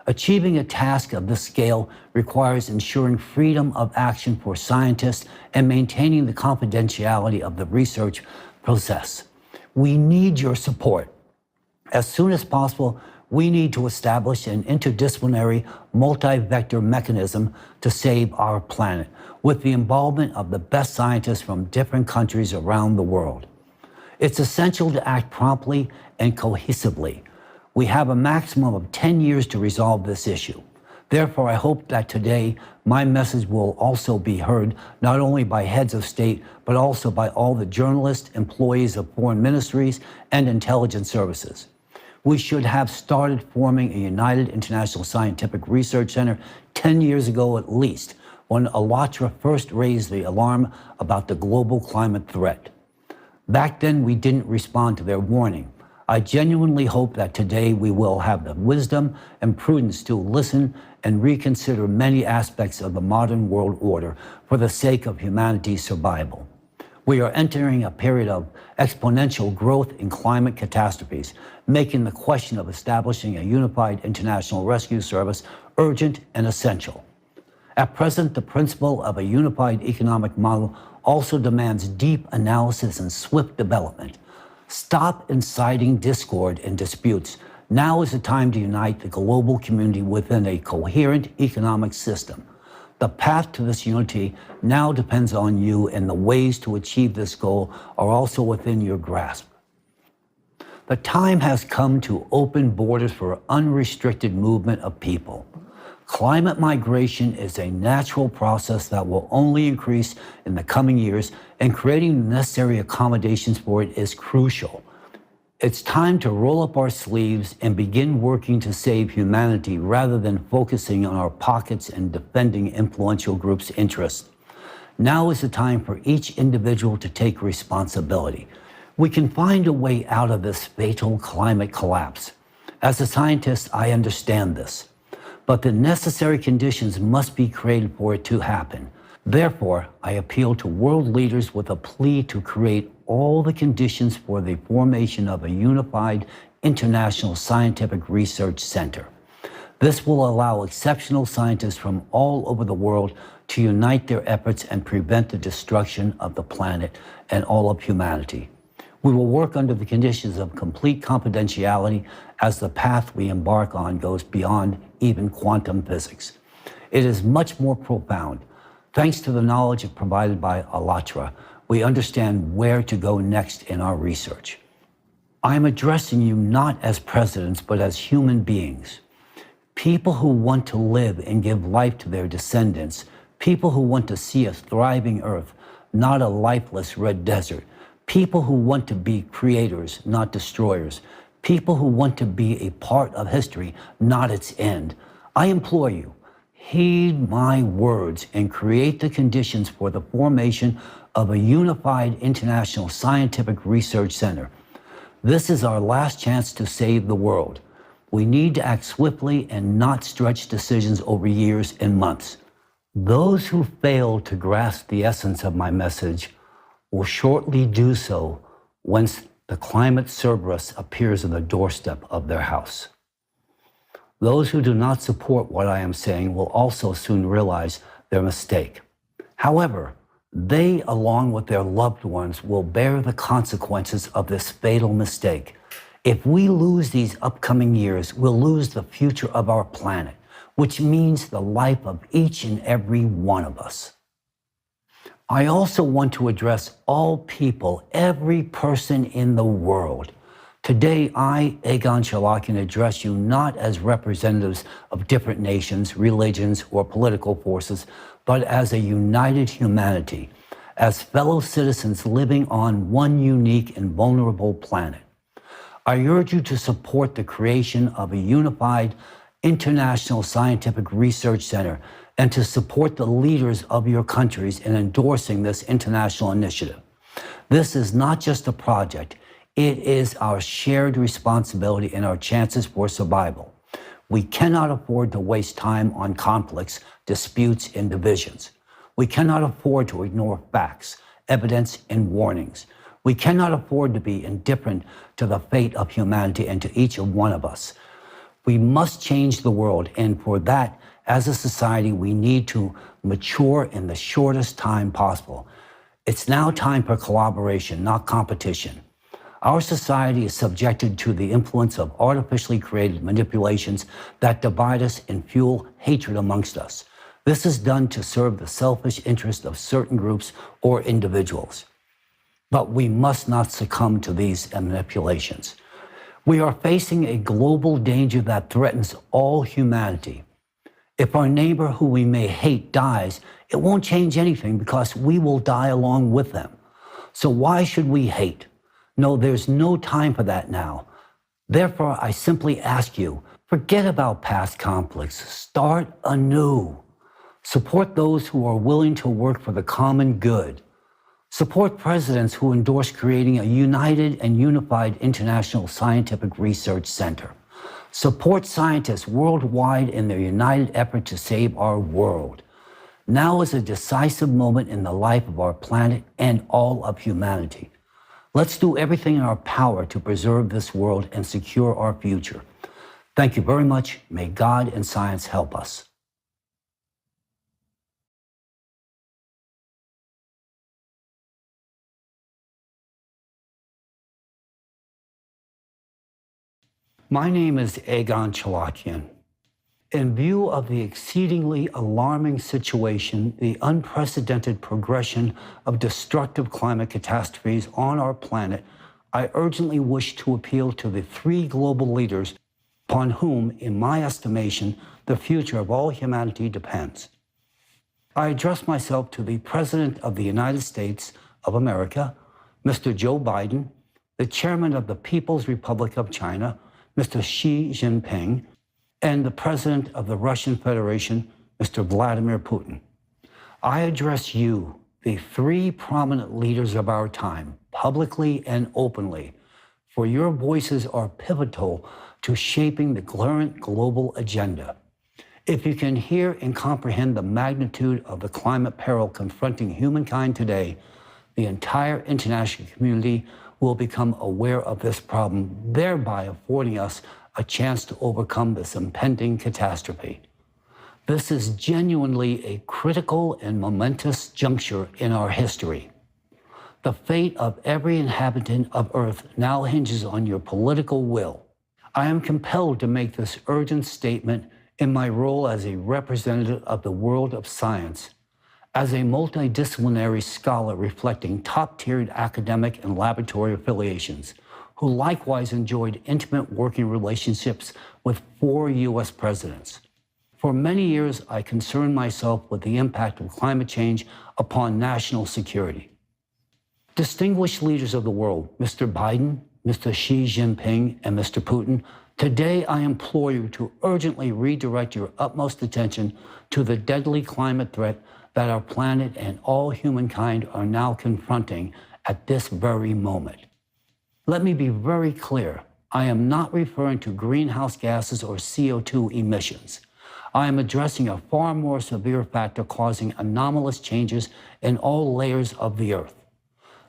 Achieving a task of this scale requires ensuring freedom of action for scientists and maintaining the confidentiality of the research process. We need your support. As soon as possible, we need to establish an interdisciplinary, multi-vector mechanism to save our planet, with the involvement of the best scientists from different countries around the world. It's essential to act promptly and cohesively. We have a maximum of 10 years to resolve this issue. Therefore, I hope that today my message will also be heard not only by heads of state, but also by all the journalists, employees of foreign ministries, and intelligence services. We should have started forming a united international scientific research center 10 years ago at least, when Alatra first raised the alarm about the global climate threat. Back then, we didn't respond to their warning. I genuinely hope that today we will have the wisdom and prudence to listen and reconsider many aspects of the modern world order for the sake of humanity's survival. We are entering a period of exponential growth in climate catastrophes, making the question of establishing a unified international rescue service urgent and essential. At present, the principle of a unified economic model also demands deep analysis and swift development. Stop inciting discord and disputes. Now is the time to unite the global community within a coherent economic system. The path to this unity now depends on you, and the ways to achieve this goal are also within your grasp. The time has come to open borders for unrestricted movement of people. Climate migration is a natural process that will only increase in the coming years, and creating the necessary accommodations for it is crucial. It's time to roll up our sleeves and begin working to save humanity rather than focusing on our pockets and defending influential groups' interests. Now is the time for each individual to take responsibility. We can find a way out of this fatal climate collapse. As a scientist, I understand this. But the necessary conditions must be created for it to happen. Therefore, I appeal to world leaders with a plea to create all the conditions for the formation of a unified international scientific research center. This will allow exceptional scientists from all over the world to unite their efforts and prevent the destruction of the planet and all of humanity. We will work under the conditions of complete confidentiality as the path we embark on goes beyond even quantum physics. It is much more profound. Thanks to the knowledge provided by Alatra, we understand where to go next in our research. I am addressing you not as presidents, but as human beings. People who want to live and give life to their descendants. People who want to see a thriving earth, not a lifeless red desert. People who want to be creators, not destroyers. People who want to be a part of history, not its end. I implore you, heed my words and create the conditions for the formation of a unified international scientific research center. This is our last chance to save the world. We need to act swiftly and not stretch decisions over years and months. Those who fail to grasp the essence of my message will shortly do so once the climate Cerberus appears on the doorstep of their house. Those who do not support what I am saying will also soon realize their mistake. However, they, along with their loved ones, will bear the consequences of this fatal mistake. If we lose these upcoming years, we'll lose the future of our planet, which means the life of each and every one of us. I also want to address all people, every person in the world. Today, I, Egon Cholakian, address you not as representatives of different nations, religions, or political forces, but as a united humanity, as fellow citizens living on one unique and vulnerable planet. I urge you to support the creation of a unified international scientific research center and to support the leaders of your countries in endorsing this international initiative. This is not just a project. It is our shared responsibility and our chances for survival. We cannot afford to waste time on conflicts, disputes, and divisions. We cannot afford to ignore facts, evidence, and warnings. We cannot afford to be indifferent to the fate of humanity and to each one of us. We must change the world, and for that, as a society, we need to mature in the shortest time possible. It's now time for collaboration, not competition. Our society is subjected to the influence of artificially created manipulations that divide us and fuel hatred amongst us. This is done to serve the selfish interest of certain groups or individuals. But we must not succumb to these manipulations. We are facing a global danger that threatens all humanity. If our neighbor who we may hate dies, it won't change anything because we will die along with them. So why should we hate? No, there's no time for that now. Therefore, I simply ask you, forget about past conflicts. Start anew. Support those who are willing to work for the common good. Support presidents who endorse creating a united and unified international scientific research center. Support scientists worldwide in their united effort to save our world. Now is a decisive moment in the life of our planet and all of humanity. Let's do everything in our power to preserve this world and secure our future. Thank you very much. May God and science help us. My name is Egon Cholakian. In view of the exceedingly alarming situation, the unprecedented progression of destructive climate catastrophes on our planet, I urgently wish to appeal to the three global leaders upon whom, in my estimation, the future of all humanity depends. I address myself to the President of the United States of America, Mr. Joe Biden, the Chairman of the People's Republic of China, Mr. Xi Jinping, and the President of the Russian Federation, Mr. Vladimir Putin. I address you, the three prominent leaders of our time, publicly and openly, for your voices are pivotal to shaping the current global agenda. If you can hear and comprehend the magnitude of the climate peril confronting humankind today, the entire international community will become aware of this problem, thereby affording us a chance to overcome this impending catastrophe. This is genuinely a critical and momentous juncture in our history. The fate of every inhabitant of Earth now hinges on your political will. I am compelled to make this urgent statement in my role as a representative of the world of science, as a multidisciplinary scholar reflecting top-tiered academic and laboratory affiliations, who likewise enjoyed intimate working relationships with 4 U.S. presidents. For many years, I concerned myself with the impact of climate change upon national security. Distinguished leaders of the world, Mr. Biden, Mr. Xi Jinping, and Mr. Putin, today I implore you to urgently redirect your utmost attention to the deadly climate threat that our planet and all humankind are now confronting at this very moment. Let me be very clear. I am not referring to greenhouse gases or CO2 emissions. I am addressing a far more severe factor causing anomalous changes in all layers of the Earth.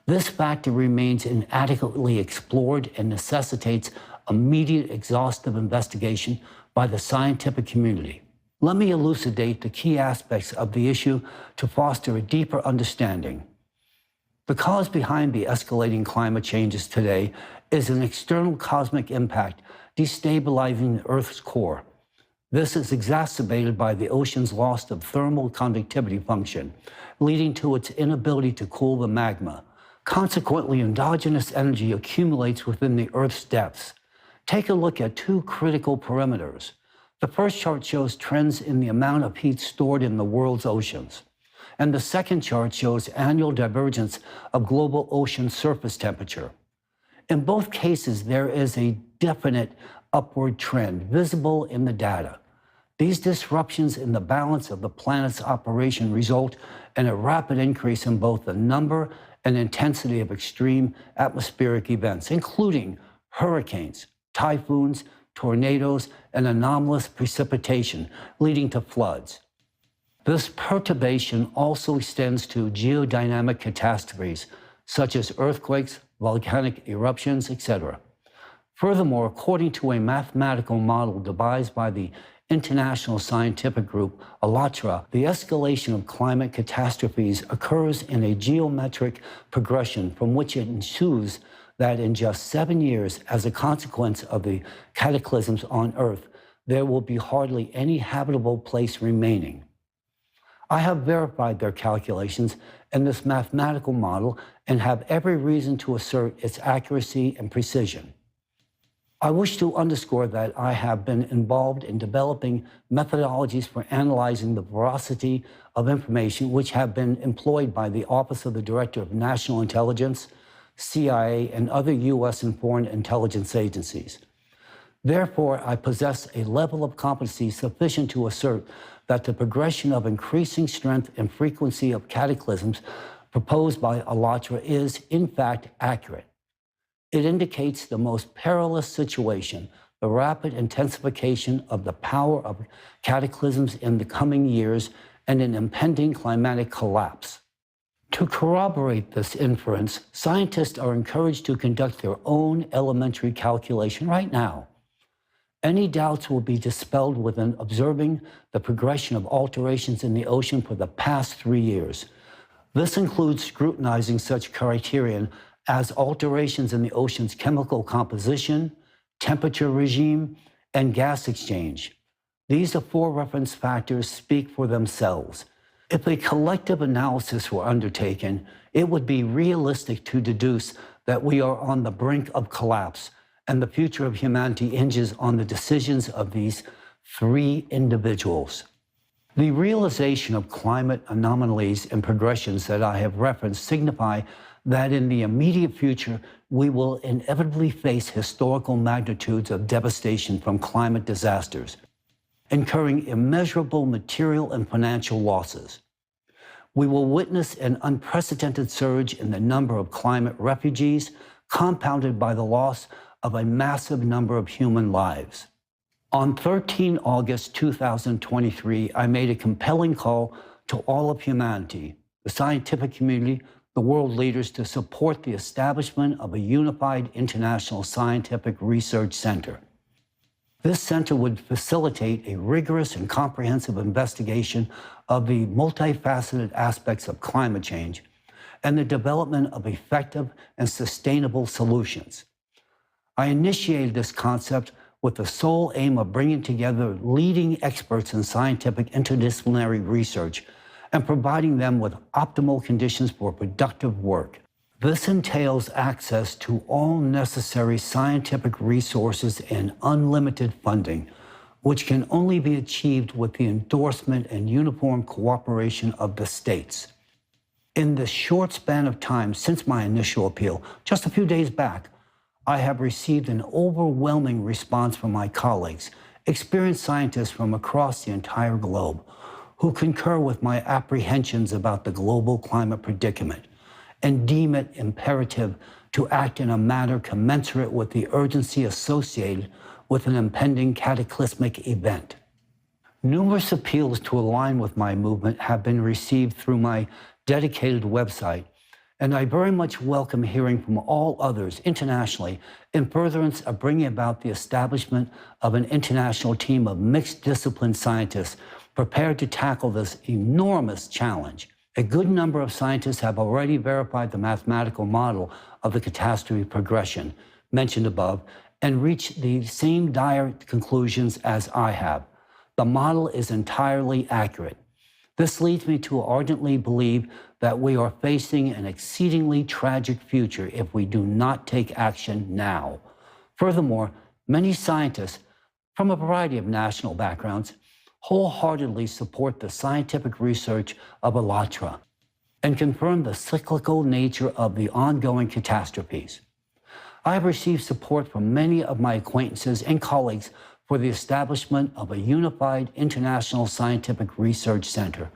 This factor remains inadequately explored and necessitates immediate exhaustive investigation by the scientific community. Let me elucidate the key aspects of the issue to foster a deeper understanding. The cause behind the escalating climate changes today is an external cosmic impact destabilizing the Earth's core. This is exacerbated by the ocean's loss of thermal conductivity function, leading to its inability to cool the magma. Consequently, endogenous energy accumulates within the Earth's depths. Take a look at two critical parameters. The first chart shows trends in the amount of heat stored in the world's oceans. And the second chart shows annual divergence of global ocean surface temperature. In both cases, there is a definite upward trend visible in the data. These disruptions in the balance of the planet's operation result in a rapid increase in both the number and intensity of extreme atmospheric events, including hurricanes, typhoons, tornadoes, and anomalous precipitation, leading to floods. This perturbation also extends to geodynamic catastrophes, such as earthquakes, volcanic eruptions, etc. Furthermore, according to a mathematical model devised by the international scientific group ALLATRA, the escalation of climate catastrophes occurs in a geometric progression from which it ensues that in just 7 years, as a consequence of the cataclysms on Earth, there will be hardly any habitable place remaining. I have verified their calculations in this mathematical model and have every reason to assert its accuracy and precision. I wish to underscore that I have been involved in developing methodologies for analyzing the veracity of information which have been employed by the Office of the Director of National Intelligence, CIA, and other U.S. and foreign intelligence agencies. Therefore, I possess a level of competency sufficient to assert that the progression of increasing strength and frequency of cataclysms proposed by ALLATRA is, in fact, accurate. It indicates the most perilous situation, the rapid intensification of the power of cataclysms in the coming years, and an impending climatic collapse. To corroborate this inference, scientists are encouraged to conduct their own elementary calculation right now. Any doubts will be dispelled within observing the progression of alterations in the ocean for the past 3 years. This includes scrutinizing such criterion as alterations in the ocean's chemical composition, temperature regime, and gas exchange. These four reference factors speak for themselves. If a collective analysis were undertaken, it would be realistic to deduce that we are on the brink of collapse, and the future of humanity hinges on the decisions of these three individuals. The realization of climate anomalies and progressions that I have referenced signify that in the immediate future, we will inevitably face historical magnitudes of devastation from climate disasters, incurring immeasurable material and financial losses. We will witness an unprecedented surge in the number of climate refugees, compounded by the loss of a massive number of human lives. On 13 August 2023, I made a compelling call to all of humanity, the scientific community, the world leaders, to support the establishment of a unified international scientific research center. This center would facilitate a rigorous and comprehensive investigation of the multifaceted aspects of climate change and the development of effective and sustainable solutions. I initiated this concept with the sole aim of bringing together leading experts in scientific interdisciplinary research and providing them with optimal conditions for productive work. This entails access to all necessary scientific resources and unlimited funding, which can only be achieved with the endorsement and uniform cooperation of the states. In the short span of time since my initial appeal, just a few days back, I have received an overwhelming response from my colleagues, experienced scientists from across the entire globe, who concur with my apprehensions about the global climate predicament and deem it imperative to act in a manner commensurate with the urgency associated with an impending cataclysmic event. Numerous appeals to align with my movement have been received through my dedicated website, and I very much welcome hearing from all others internationally in furtherance of bringing about the establishment of an international team of mixed discipline scientists prepared to tackle this enormous challenge. A good number of scientists have already verified the mathematical model of the catastrophe progression mentioned above and reached the same dire conclusions as I have. The model is entirely accurate. This leads me to ardently believe that we are facing an exceedingly tragic future if we do not take action now. Furthermore, many scientists from a variety of national backgrounds wholeheartedly support the scientific research of ALLATRA and confirm the cyclical nature of the ongoing catastrophes. I have received support from many of my acquaintances and colleagues for the establishment of a unified international scientific research center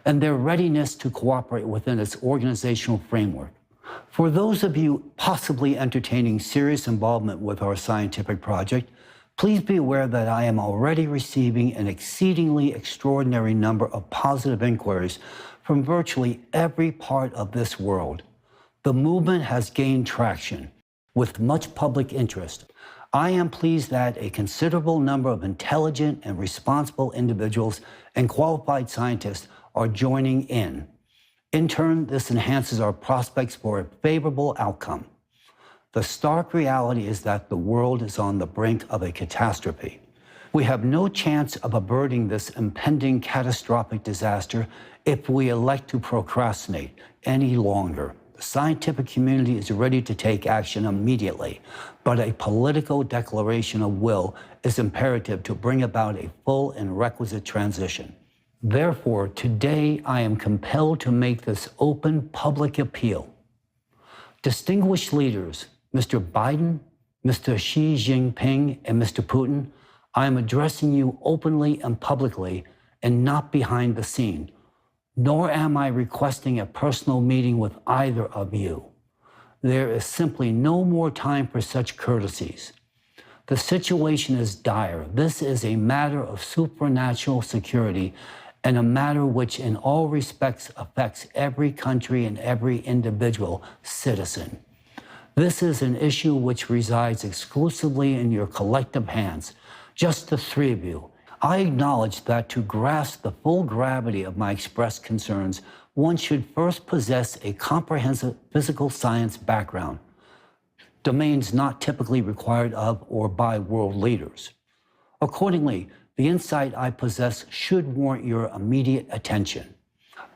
and their readiness to cooperate within its organizational framework. For those of you possibly entertaining serious involvement with our scientific project, please be aware that I am already receiving an exceedingly extraordinary number of positive inquiries from virtually every part of this world. The movement has gained traction with much public interest. I am pleased that a considerable number of intelligent and responsible individuals and qualified scientists are joining in. In turn, this enhances our prospects for a favorable outcome. The stark reality is that the world is on the brink of a catastrophe. We have no chance of averting this impending catastrophic disaster if we elect to procrastinate any longer. The scientific community is ready to take action immediately, but a political declaration of will is imperative to bring about a full and requisite transition. Therefore, today I am compelled to make this open public appeal. Distinguished leaders, Mr. Biden, Mr. Xi Jinping, and Mr. Putin, I am addressing you openly and publicly and not behind the scene. Nor am I requesting a personal meeting with either of you. There is simply no more time for such courtesies. The situation is dire. This is a matter of supernatural security and a matter which in all respects affects every country and every individual citizen. This is an issue which resides exclusively in your collective hands, just the three of you. I acknowledge that to grasp the full gravity of my expressed concerns, one should first possess a comprehensive physical science background, domains not typically required of or by world leaders. Accordingly, the insight I possess should warrant your immediate attention.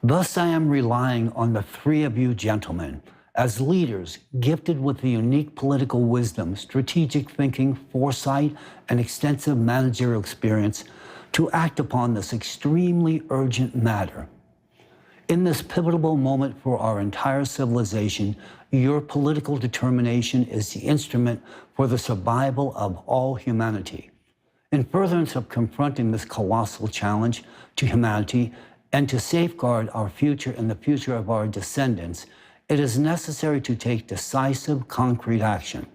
Thus, I am relying on the three of you gentlemen as leaders gifted with the unique political wisdom, strategic thinking, foresight, and extensive managerial experience to act upon this extremely urgent matter. In this pivotal moment for our entire civilization, your political determination is the instrument for the survival of all humanity. In furtherance of confronting this colossal challenge to humanity and to safeguard our future and the future of our descendants, it is necessary to take decisive, concrete action,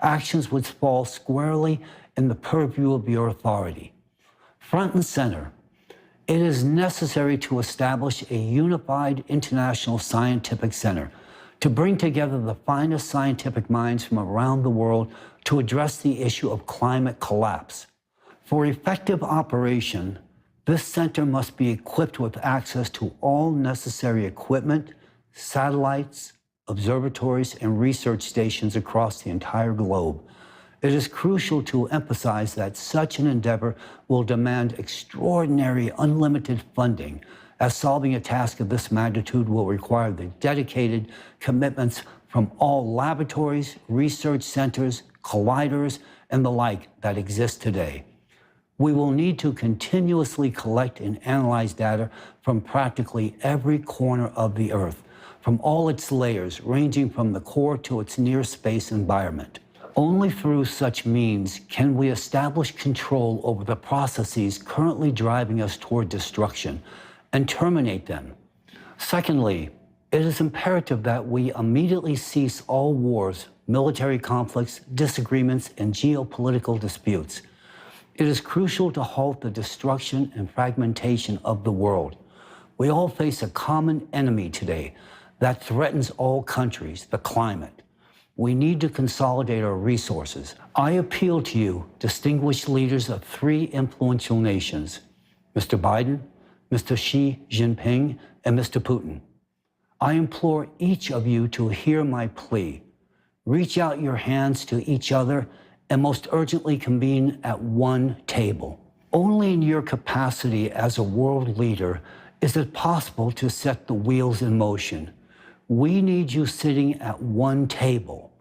actions which fall squarely in the purview of your authority. Front and center, it is necessary to establish a unified international scientific center to bring together the finest scientific minds from around the world to address the issue of climate collapse. For effective operation, this center must be equipped with access to all necessary equipment, satellites, observatories, and research stations across the entire globe. It is crucial to emphasize that such an endeavor will demand extraordinary, unlimited funding, as solving a task of this magnitude will require the dedicated commitments from all laboratories, research centers, colliders, and the like that exist today. We will need to continuously collect and analyze data from practically every corner of the Earth, from all its layers, ranging from the core to its near space environment. Only through such means can we establish control over the processes currently driving us toward destruction and terminate them. Secondly, It is imperative that we immediately cease all wars, military conflicts, disagreements, and geopolitical disputes. It is crucial to halt the destruction and fragmentation of the world. We all face a common enemy today that threatens all countries, the climate. We need to consolidate our resources. I appeal to you, distinguished leaders of three influential nations, Mr. Biden, Mr. Xi Jinping, and Mr. Putin. I implore each of you to hear my plea. Reach out your hands to each other and most urgently convene at one table. Only in your capacity as a world leader is it possible to set the wheels in motion. We need you sitting at one table.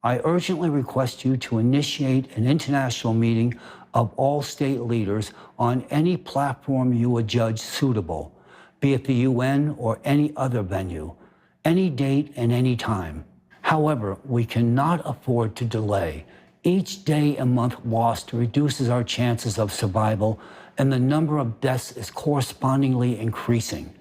I urgently request you to initiate an international meeting of all state leaders on any platform you would judge suitable, be it the UN or any other venue, any date and any time. However, we cannot afford to delay. Each day and month lost reduces our chances of survival, and the number of deaths is correspondingly increasing.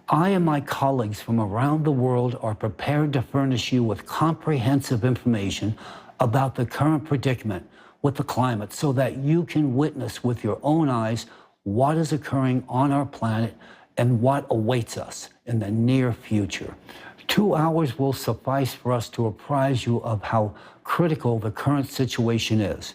I and my colleagues from around the world are prepared to furnish you with comprehensive information about the current predicament with the climate so that you can witness with your own eyes what is occurring on our planet and what awaits us in the near future. 2 hours will suffice for us to apprise you of how critical the current situation is.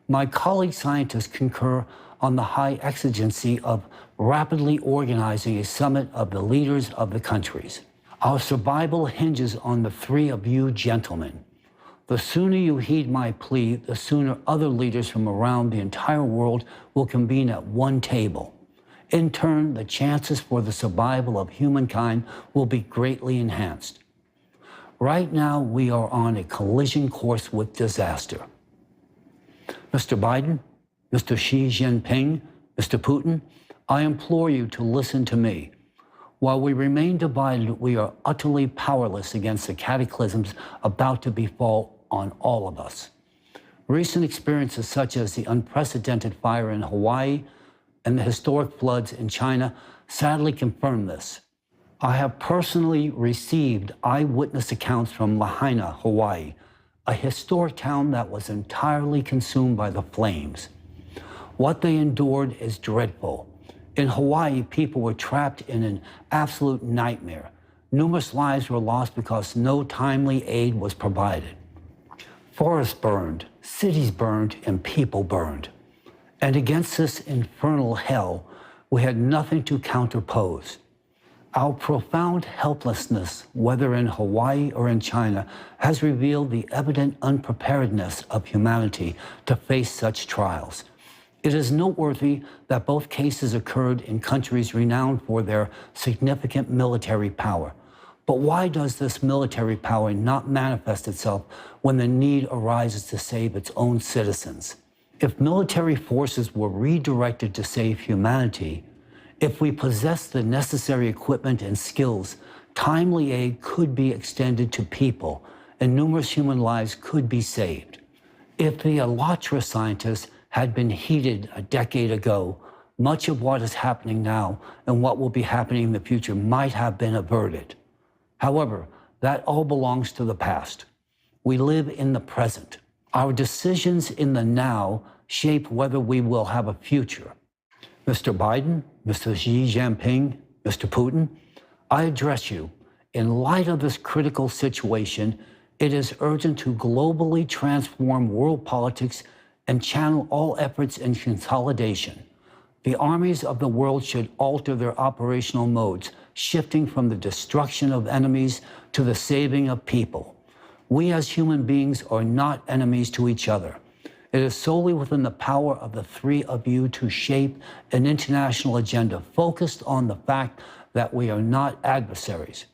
My colleague scientists concur on the high exigency of rapidly organizing a summit of the leaders of the countries. Our survival hinges on the three of you gentlemen. The sooner you heed my plea, the sooner other leaders from around the entire world will convene at one table. In turn, the chances for the survival of humankind will be greatly enhanced. Right now, we are on a collision course with disaster. Mr. Biden, Mr. Xi Jinping, Mr. Putin, I implore you to listen to me. While we remain divided, we are utterly powerless against the cataclysms about to befall on all of us. Recent experiences such as the unprecedented fire in Hawaii and the historic floods in China sadly confirm this. I have personally received eyewitness accounts from Lahaina, Hawaii, a historic town that was entirely consumed by the flames. What they endured is dreadful. In Hawaii, people were trapped in an absolute nightmare. Numerous lives were lost because no timely aid was provided. Forests burned, cities burned, and people burned. And against this infernal hell, we had nothing to counterpose. Our profound helplessness, whether in Hawaii or in China, has revealed the evident unpreparedness of humanity to face such trials. It is noteworthy that both cases occurred in countries renowned for their significant military power. But why does this military power not manifest itself when the need arises to save its own citizens? If military forces were redirected to save humanity, if we possess the necessary equipment and skills, timely aid could be extended to people and numerous human lives could be saved. If the Alatra scientists had been heeded a decade ago, much of what is happening now and what will be happening in the future might have been averted. However, that all belongs to the past. We live in the present. Our decisions in the now shape whether we will have a future. Mr. Biden, Mr. Xi Jinping, Mr. Putin, I address you. In light of this critical situation, it is urgent to globally transform world politics and channel all efforts in consolidation. The armies of the world should alter their operational modes, shifting from the destruction of enemies to the saving of people. We as human beings are not enemies to each other. It is solely within the power of the three of you to shape an international agenda focused on the fact that we are not adversaries.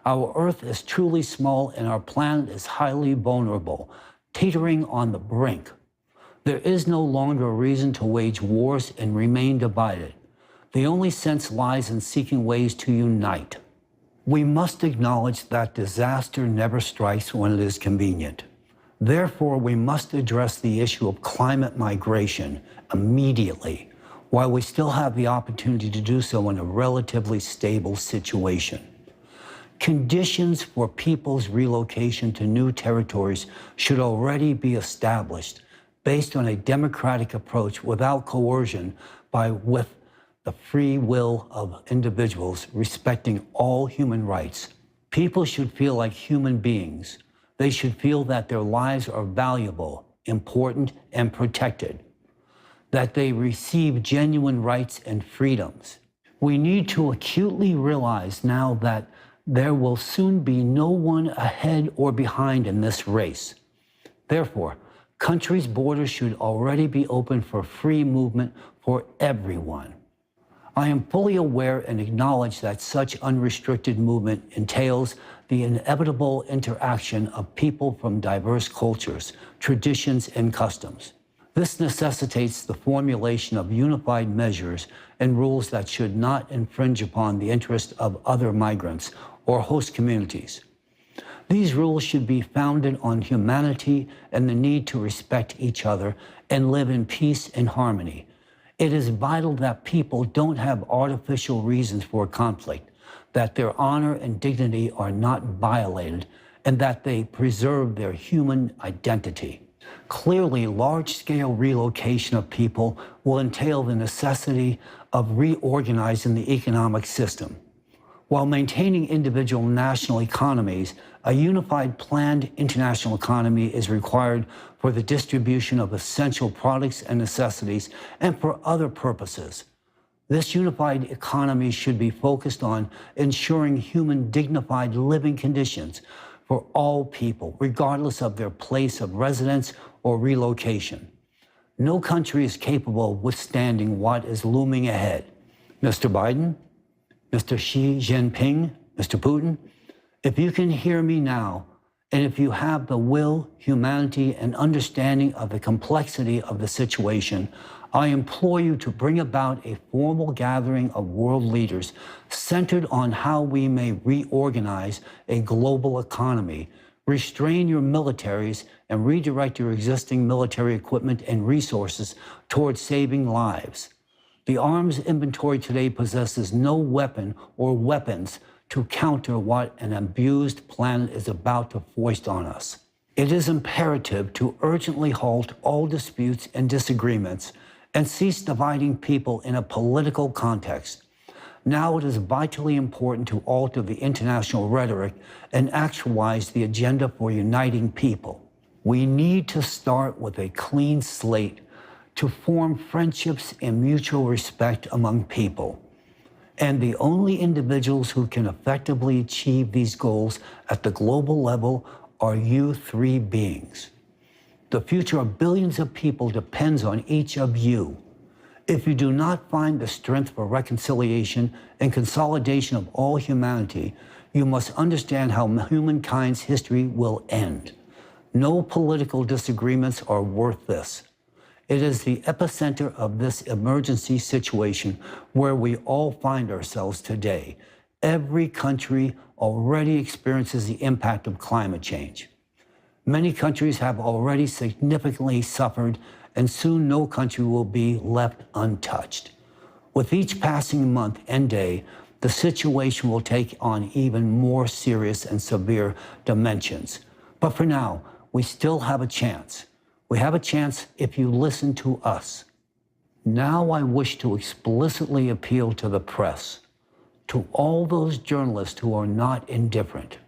Our Earth is truly small and our planet is highly vulnerable, teetering on the brink. There is no longer a reason to wage wars and remain divided. The only sense lies in seeking ways to unite. We must acknowledge that disaster never strikes when it is convenient. Therefore, we must address the issue of climate migration immediately, while we still have the opportunity to do so in a relatively stable situation. Conditions for people's relocation to new territories should already be established based on a democratic approach without coercion with the free will of individuals respecting all human rights. People should feel like human beings. They should feel that their lives are valuable, important, and protected, that they receive genuine rights and freedoms. We need to acutely realize now that there will soon be no one ahead or behind in this race. Therefore, countries' borders should already be open for free movement for everyone. I am fully aware and acknowledge that such unrestricted movement entails the inevitable interaction of people from diverse cultures, traditions, and customs. This necessitates the formulation of unified measures and rules that should not infringe upon the interests of other migrants or host communities. These rules should be founded on humanity and the need to respect each other and live in peace and harmony. It is vital that people don't have artificial reasons for conflict, that their honor and dignity are not violated, and that they preserve their human identity. Clearly, large-scale relocation of people will entail the necessity of reorganizing the economic system. While maintaining individual national economies, a unified planned international economy is required for the distribution of essential products and necessities and for other purposes. This unified economy should be focused on ensuring human dignified living conditions for all people, regardless of their place of residence or relocation. No country is capable of withstanding what is looming ahead. Mr. Biden, Mr. Xi Jinping, Mr. Putin, if you can hear me now, and if you have the will, humanity, and understanding of the complexity of the situation, I implore you to bring about a formal gathering of world leaders centered on how we may reorganize a global economy, restrain your militaries, and redirect your existing military equipment and resources towards saving lives. The arms inventory today possesses no weapon or weapons to counter what an abused planet is about to foist on us. It is imperative to urgently halt all disputes and disagreements and cease dividing people in a political context. Now it is vitally important to alter the international rhetoric and actualize the agenda for uniting people. We need to start with a clean slate to form friendships and mutual respect among people. And the only individuals who can effectively achieve these goals at the global level are you three beings. The future of billions of people depends on each of you. If you do not find the strength for reconciliation and consolidation of all humanity, you must understand how humankind's history will end. No political disagreements are worth this. It is the epicenter of this emergency situation where we all find ourselves today. Every country already experiences the impact of climate change. Many countries have already significantly suffered, and soon no country will be left untouched. With each passing month and day, the situation will take on even more serious and severe dimensions. But for now, we still have a chance. We have a chance if you listen to us. Now I wish to explicitly appeal to the press, to all those journalists who are not indifferent.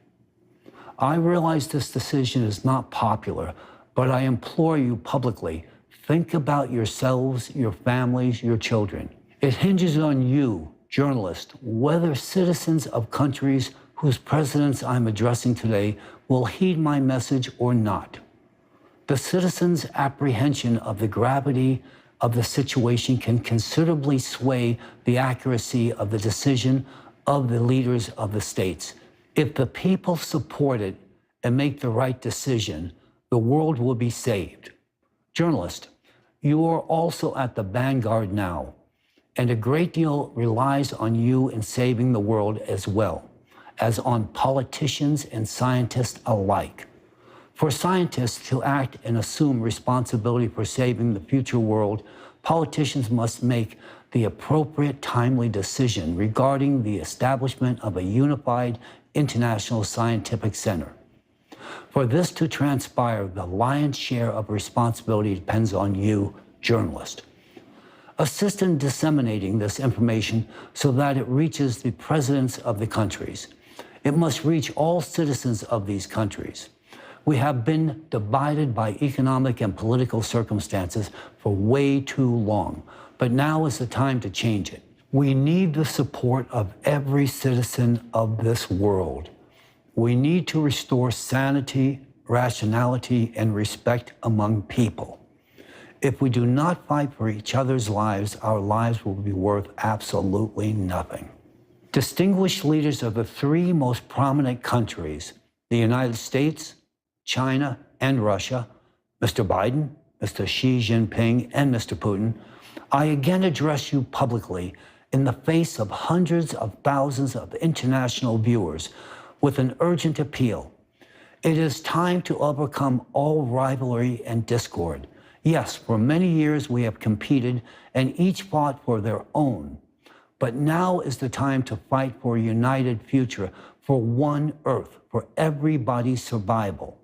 I realize this decision is not popular, but I implore you publicly, think about yourselves, your families, your children. It hinges on you, journalists, whether citizens of countries whose presidents I'm addressing today will heed my message or not. The citizens' apprehension of the gravity of the situation can considerably sway the accuracy of the decision of the leaders of the states. If the people support it and make the right decision, the world will be saved. Journalists, you are also at the vanguard now, and a great deal relies on you in saving the world as well as on politicians and scientists alike. For scientists to act and assume responsibility for saving the future world, politicians must make the appropriate timely decision regarding the establishment of a unified International Scientific Center. For this to transpire, the lion's share of responsibility depends on you, journalist. Assist in disseminating this information so that it reaches the presidents of the countries. It must reach all citizens of these countries. We have been divided by economic and political circumstances for way too long, but now is the time to change it. We need the support of every citizen of this world. We need to restore sanity, rationality, and respect among people. If we do not fight for each other's lives, our lives will be worth absolutely nothing. Distinguished leaders of the three most prominent countries, the United States, China, and Russia, Mr. Biden, Mr. Xi Jinping, and Mr. Putin, I again address you publicly in the face of hundreds of thousands of international viewers with an urgent appeal. It is time to overcome all rivalry and discord. Yes, for many years we have competed and each fought for their own. But now is the time to fight for a united future, for one Earth, for everybody's survival.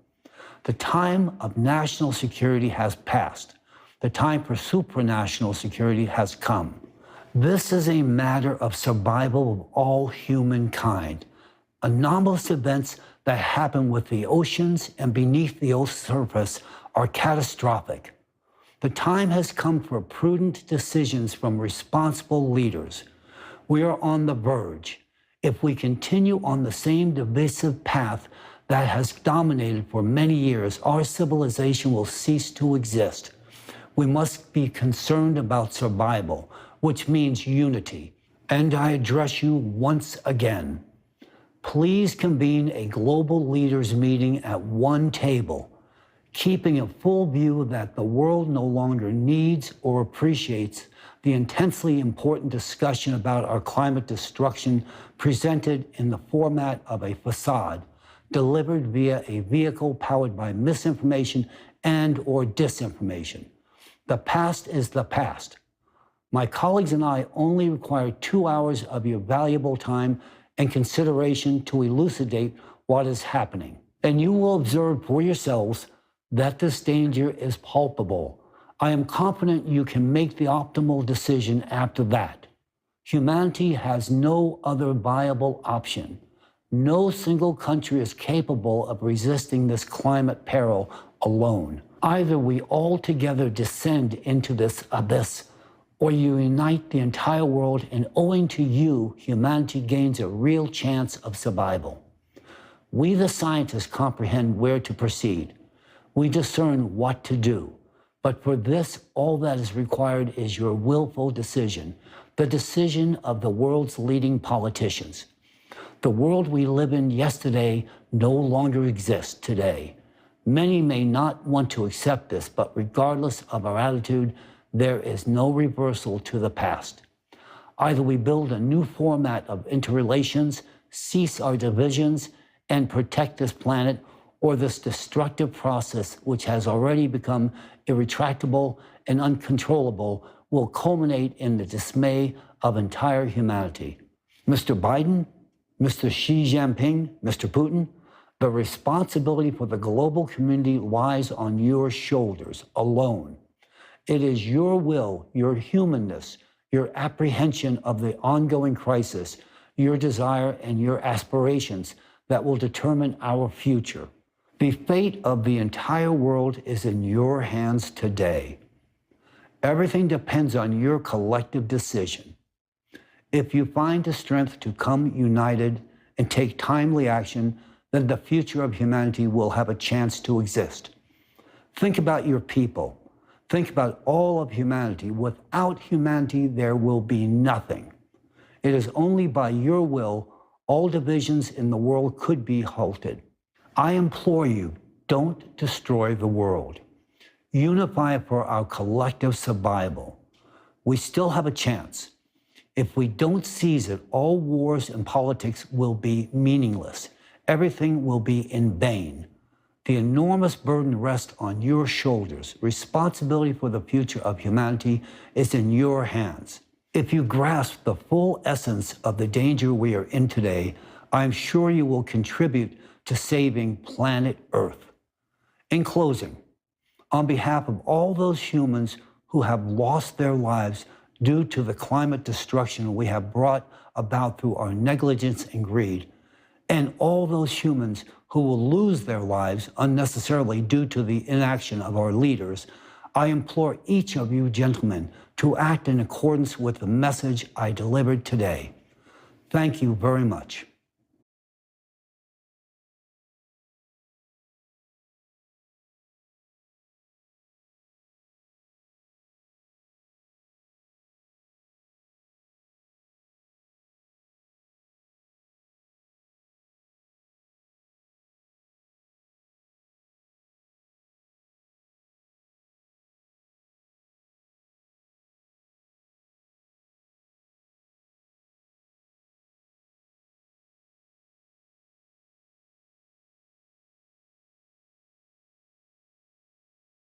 The time of national security has passed. The time for supranational security has come. This is a matter of survival of all humankind. Anomalous events that happen with the oceans and beneath the Earth's surface are catastrophic. The time has come for prudent decisions from responsible leaders. We are on the verge. If we continue on the same divisive path that has dominated for many years, our civilization will cease to exist. We must be concerned about survival, which means unity. And I address you once again. Please convene a global leaders meeting at one table, keeping a full view that the world no longer needs or appreciates the intensely important discussion about our climate destruction presented in the format of a facade, delivered via a vehicle powered by misinformation and/or disinformation. The past is the past. My colleagues and I only require 2 hours of your valuable time and consideration to elucidate what is happening. And you will observe for yourselves that this danger is palpable. I am confident you can make the optimal decision after that. Humanity has no other viable option. No single country is capable of resisting this climate peril alone. Either we all together descend into this abyss, or you unite the entire world, and owing to you, humanity gains a real chance of survival. We, the scientists, comprehend where to proceed. We discern what to do. But for this, all that is required is your willful decision, the decision of the world's leading politicians. The world we live in yesterday no longer exists today. Many may not want to accept this, but regardless of our attitude, there is no reversal to the past. Either we build a new format of interrelations, cease our divisions, and protect this planet, or this destructive process, which has already become irretractable and uncontrollable, will culminate in the dismay of entire humanity. Mr. Biden, Mr. Xi Jinping, Mr. Putin, the responsibility for the global community lies on your shoulders alone. It is your will, your humanness, your apprehension of the ongoing crisis, your desire and your aspirations that will determine our future. The fate of the entire world is in your hands today. Everything depends on your collective decision. If you find the strength to come united and take timely action, then the future of humanity will have a chance to exist. Think about your people. Think about all of humanity. Without humanity, there will be nothing. It is only by your will all divisions in the world could be halted. I implore you, don't destroy the world. Unify for our collective survival. We still have a chance. If we don't seize it, all wars and politics will be meaningless. Everything will be in vain. The enormous burden rests on your shoulders. Responsibility for the future of humanity is in your hands. If you grasp the full essence of the danger we are in today, I am sure you will contribute to saving planet Earth. In closing, on behalf of all those humans who have lost their lives due to the climate destruction we have brought about through our negligence and greed, and all those humans who will lose their lives unnecessarily due to the inaction of our leaders, I implore each of you gentlemen to act in accordance with the message I delivered today. Thank you very much.